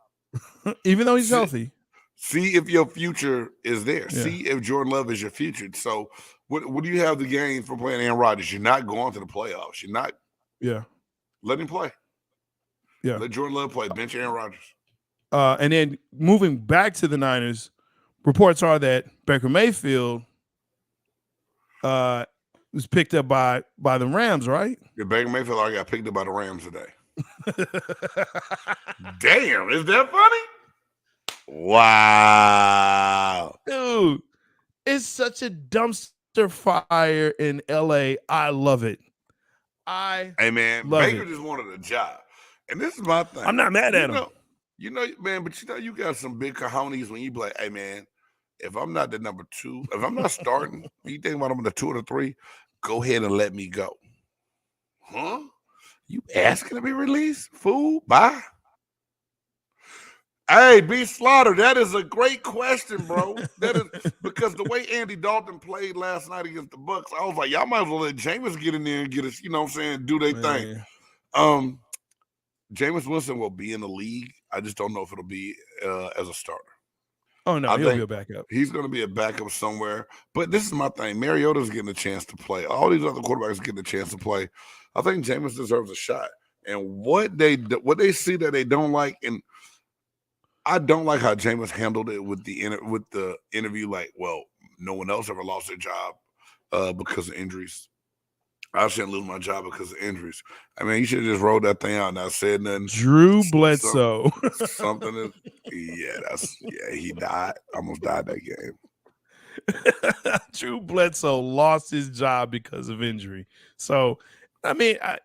Even though he's healthy. See if your future is there. Yeah. See if Jordan Love is your future. So what do you have to gain from playing Aaron Rodgers? You're not going to the playoffs. You're not. Yeah. Let him play. Yeah. Let Jordan Love play. Bench Aaron Rodgers. And then moving back to the Niners, reports are that Baker Mayfield was picked up by the Rams, right? Yeah, Baker Mayfield already got picked up by the Rams today. Damn, is that funny? Wow. Dude, it's such a dumpster fire in LA. I love it. Hey man, Baker just wanted a job. And this is my thing. I'm not mad at him. Man, but you got some big cojones when you be like, hey man, if I'm not the number 2, if I'm not starting, you think about I'm the 2 or the 3, go ahead and let me go. Huh? You asking to be released? Fool? Bye. Hey, B. Slaughter, that is a great question, bro. That is because the way Andy Dalton played last night against the Bucks, I was like, y'all might as well let Jameis get in there and get us, you know what I'm saying, do their thing. Jameis Winston will be in the league. I just don't know if it'll be as a starter. Oh, no, he'll be a backup. He's going to be a backup somewhere. But this is my thing. Mariota's getting a chance to play. All these other quarterbacks getting a chance to play. I think Jameis deserves a shot. And what they see that they don't like, and I don't like how Jameis handled it with the interview. Like, well, no one else ever lost their job because of injuries. I shouldn't lose my job because of injuries. I mean, you should have just rolled that thing out and not said nothing. Drew Bledsoe. He died. Almost died that game. Drew Bledsoe lost his job because of injury. So, I mean, I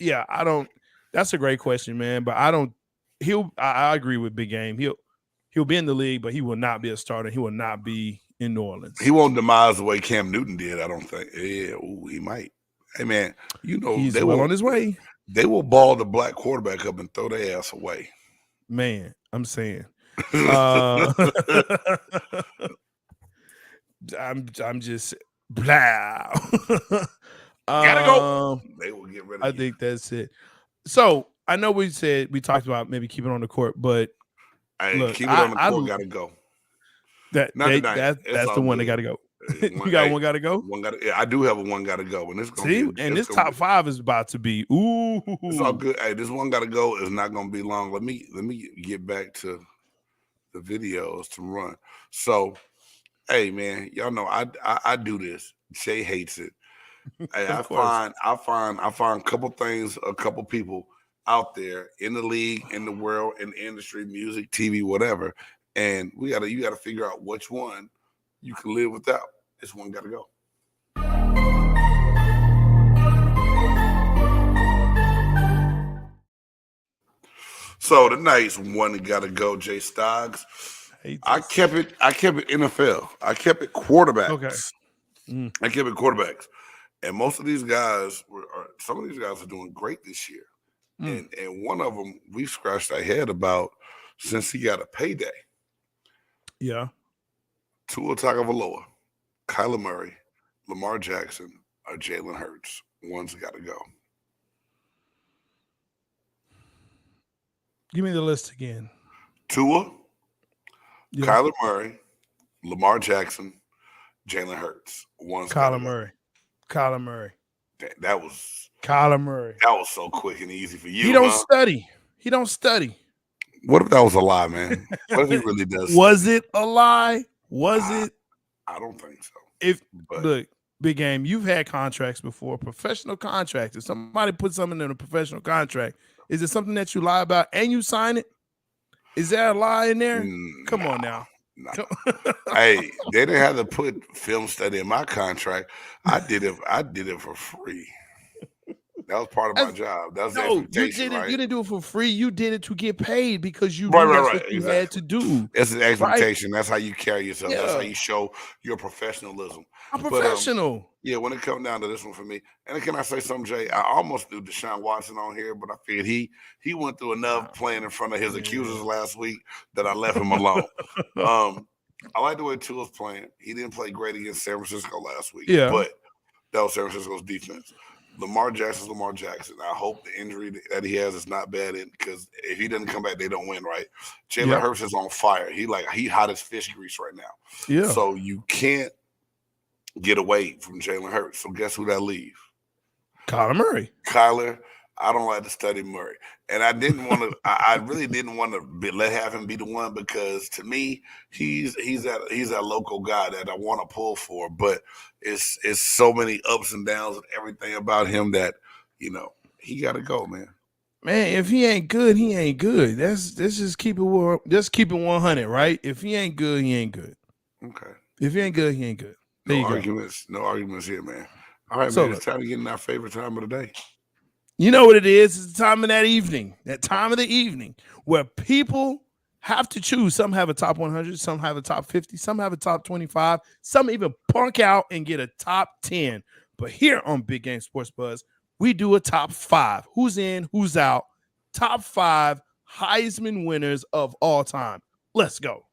don't. That's a great question, man. But I agree with Big Game. He'll be in the league, but he will not be a starter. He will not be in New Orleans. He won't demise the way Cam Newton did, I don't think. Yeah, he might. Hey, man, he's on his way. They will ball the black quarterback up and throw their ass away. Man, I'm saying. I'm just blah. Gotta go. They will get rid of I think that's it. So I know we talked about maybe keeping on the court, but look, keep it on the court. Gotta go. That's the one that got to go. You got one got to go. I do have a one got to go, and this top 5 is about to be ooh. It's all good. Hey, this one got to go is not going to be long. Let me get back to the videos to run. So, hey man, y'all know I do this. Jay hates it. Hey, I find a couple things, a couple people out there in the league, in the world, in the industry, music, TV, whatever, and you got to figure out which one you can live without. This one got to go. So the nice one got to go. J-Stogs. I kept it NFL. I kept it quarterbacks. Okay. I kept it quarterbacks, and most of these guys some of these guys are doing great this year, and one of them we scratched our head about since he got a payday. Yeah. Tua Tagovailoa, Kyler Murray, Lamar Jackson, or Jalen Hurts. One's got to go. Give me the list again. Tua, Kyler Murray, Lamar Jackson, Jalen Hurts. One's Kyler Murray. Kyler Murray. That was Kyler Murray. That was so quick and easy for you. He don't study. He don't study. What if that was a lie, man? What if he really does? Was it a lie? Was it? I don't think so. Look, Big Game, you've had contracts before, professional contracts. If somebody puts something in a professional contract, is it something that you lie about and you sign it? Is there a lie in there? Come on now. Nah. Hey, they didn't have to put film study in my contract. I did it for free. That was part of my job. That was the expectation, right? You didn't do it for free. You did it to get paid because you right, knew that's right, what you exactly. had to do. It's an expectation. Right? That's how you carry yourself. Yeah. That's how you show your professionalism. I'm professional. Yeah, when it comes down to this one for me, and can I say something, Jay? I almost threw Deshaun Watson on here, but I figured he went through enough playing in front of his accusers last week that I left him alone. I like the way Tua's playing. He didn't play great against San Francisco last week, but that was San Francisco's defense. Lamar Jackson's Lamar Jackson. I hope the injury that he has is not bad, because if he doesn't come back, they don't win, right? Jalen Hurts is on fire. He hot as fish grease right now. Yeah. So you can't get away from Jalen Hurts. So guess who that leaves? Kyler Murray. Kyler. I don't like to study Murray, and I didn't want to. I really didn't want to have him be the one, because to me, he's that local guy that I want to pull for. But it's so many ups and downs and everything about him that he got to go, man. Man, if he ain't good, he ain't good. Let's just keep it 100, right? If he ain't good, he ain't good. Okay. If he ain't good, he ain't good. No arguments here, man. All right, man. It's time to get in our favorite time of the day. You know what it is? It's the time of that time of the evening where people have to choose. Some have a top 100, some have a top 50, some have a top 25, some even punk out and get a top 10. But here on Big Game Sports Buzz, we do a top 5. Who's in, who's out? Top 5 Heisman winners of all time. Let's go.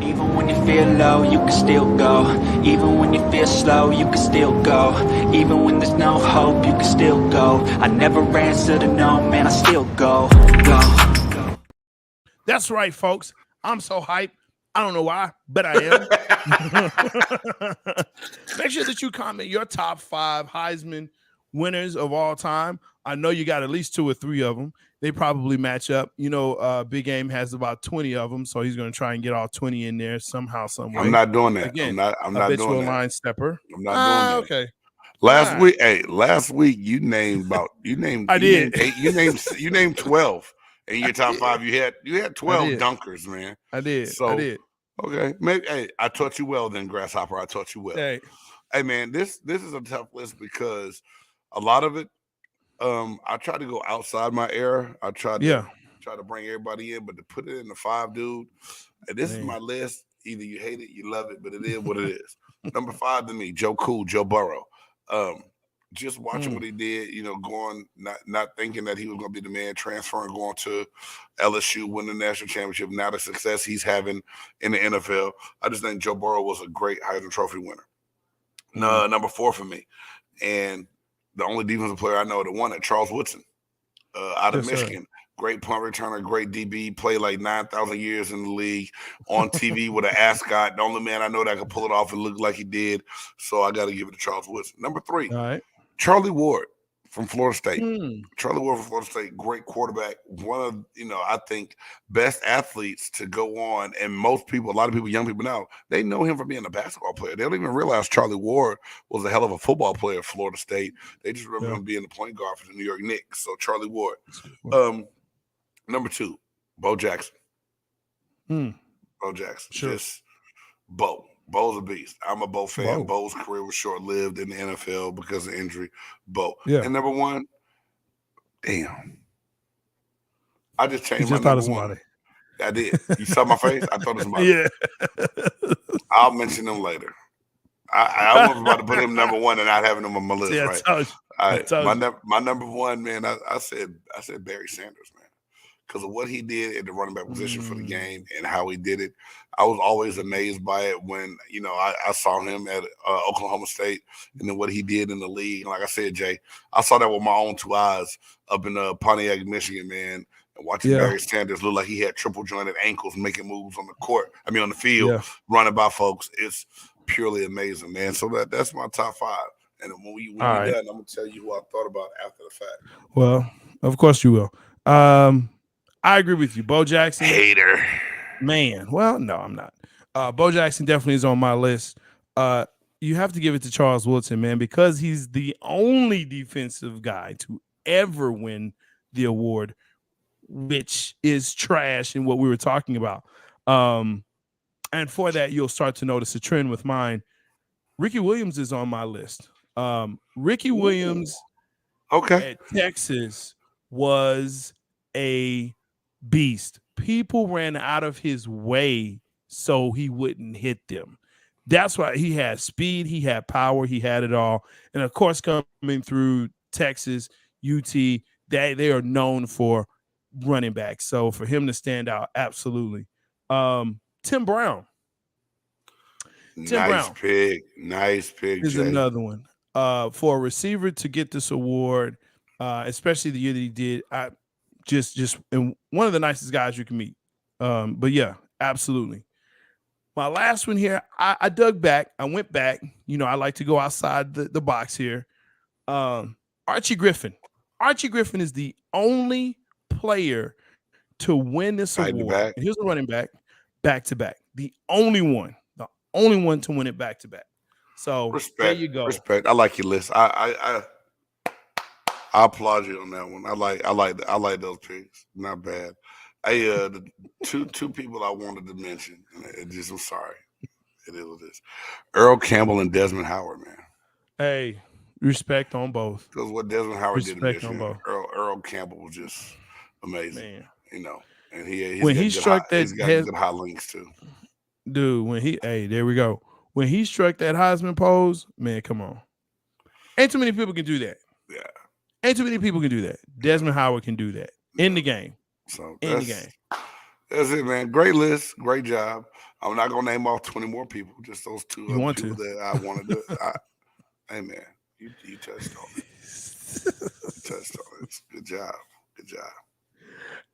Even when you feel low, you can still go. Even when you feel slow, you can still go. Even when there's no hope, you can still go. I never answer to no, man, I still go. That's right, folks. I'm so hyped. I don't know why, but I am. Make sure that you comment your top 5 Heisman winners of all time. I know you got at least 2 or 3 of them. They probably match up. Big Game has about 20 of them, so he's going to try and get all 20 in there somehow, some way. I'm not doing that. Again, I'm not doing that. Line stepper. I'm not doing that. Okay. Last week you named I did. You named 12 in your top 5. You had 12 dunkers, man. I did. So I did. Okay, maybe. I taught you well then, Grasshopper. I taught you well. Hey, man, this is a tough list because a lot of it. I try to go outside my era. I try to bring everybody in, but to put it in the 5, dude. This is my list. Either you hate it, you love it, but it is what it is. Number 5 to me, Joe Burrow. Just watching what he did, going not thinking that he was going to be the man, transferring, going to LSU, win the national championship. Now the success he's having in the NFL. I just think Joe Burrow was a great Heisman Trophy winner. Number 4 for me, and the only defensive player I know that won it, Charles Woodson, out of Michigan. Great punt returner, great DB, played like 9,000 years in the league, on TV with an ascot. The only man I know that could pull it off and look like he did. So I got to give it to Charles Woodson. Number 3, all right, Charlie Ward from Florida State. Charlie Ward from Florida State, great quarterback. One of, I think, best athletes to go on. And a lot of people, young people now, they know him for being a basketball player. They don't even realize Charlie Ward was a hell of a football player at Florida State. They just remember him being the point guard for the New York Knicks. So Charlie Ward. Number 2, Bo Jackson. Bo Jackson. Sure. Just Bo. Bo's a beast. I'm a Bo fan. Bo's career was short-lived in the NFL because of injury. Bo. Yeah. And number 1, damn. I just changed my number 1. I did. You saw my face? I thought it was somebody. Yeah. I'll mention them later. I was about to put him number 1 and not having him on my list, right? My number 1, man, I said Barry Sanders, man. Because of what he did at the running back position for the game and how he did it. I was always amazed by it when, I saw him at Oklahoma State and then what he did in the league. And like I said, Jay, I saw that with my own 2 eyes up in Pontiac, Michigan, man. And watching Barry Sanders look like he had triple jointed ankles making moves on the field, running by folks. It's purely amazing, man. So that's my top 5. And when we're done, I'm going to tell you who I thought about after the fact. Well, of course you will. I agree with you. Bo Jackson. Hater. Man. Well, no, I'm not. Bo Jackson definitely is on my list. you have to give it to Charles Woodson, man, because he's the only defensive guy to ever win the award, which is trash in what we were talking about. And for that, you'll start to notice a trend with mine. Ricky Williams is on my list. Ricky Williams at Texas was a beast. People ran out of his way so he wouldn't hit them. That's why he had speed, he had power, he had it all. And of course, coming through Texas, UT, they are known for running backs. So for him to stand out, absolutely. Tim Brown. Nice pick is Jay. Another one. For a receiver to get this award, especially the year that he did, just and one of the nicest guys you can meet. But yeah, absolutely. My last one here, I dug back. I went back. You know, I like to go outside the box here. Archie Griffin. Archie Griffin is the only player to win this award. And here's a running back to back. The only one to win it back to back. So there you go. Respect. I like your list. I applaud you on that one. I like those picks. Not bad. The two people I wanted to mention. I'm sorry. It is what it is. Earl Campbell and Desmond Howard, man. Hey, respect on both. Because what Desmond Howard did on both. Earl Campbell was just amazing. Man. You know, and he struck he's got good high links too. Dude, there we go. When he struck that Heisman pose, man, come on. Ain't too many people can do that. Yeah. Ain't too many people can do that. Desmond Howard can do that in the game. So in the game. That's it, man. Great list. Great job. I'm not going to name off 20 more people. Just those two people that I want to do. Hey, man, you touched on it. You touched on it. Good job. Good job.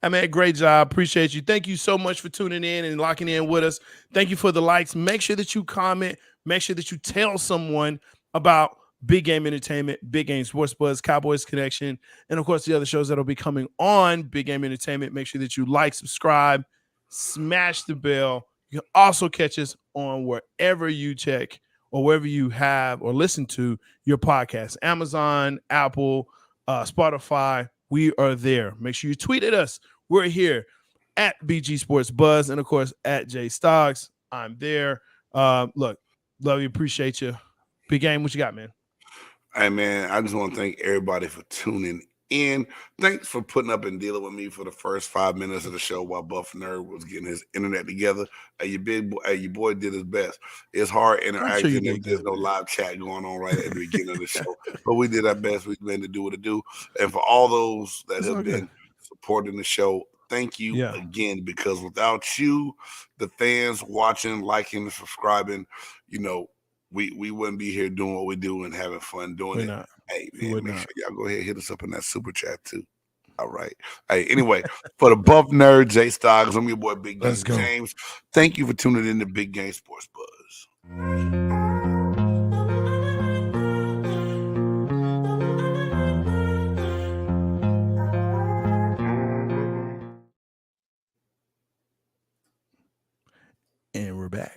I mean, great job. Appreciate you. Thank you so much for tuning in and locking in with us. Thank you for the likes. Make sure that you comment. Make sure that you tell someone about Big Game Entertainment, Big Game Sports Buzz, Cowboys Connection, and of course the other shows that will be coming on Big Game Entertainment. Make sure that you like, subscribe, smash the bell. You can also catch us on wherever you check or wherever you have or listen to your podcast. Amazon, Apple, Spotify. We are there. Make sure you tweet at us. We're here at BG Sports Buzz and, of course, at J-Stogs. I'm there. Look, love you. Appreciate you. Big Game, what you got, man? Hey, man, I just want to thank everybody for tuning in. Thanks for putting up and dealing with me for the first 5 minutes of the show while Buff Nerd was getting his internet together. Hey, your boy did his best. It's hard interacting if there's no live chat going on right at the beginning of the show. But we did our best. We meant to do what to do. And for all those that have been supporting the show, thank you again, because without you, the fans watching, liking, and subscribing, you know, we wouldn't be here doing what we do and having fun doing it. Hey, man, make sure y'all go ahead and hit us up in that super chat too. All right. Hey, anyway, for the Buff Nerd, J-Stogs, I'm your boy Big Game James. Thank you for tuning in to Big Game Sports Buzz. And we're back.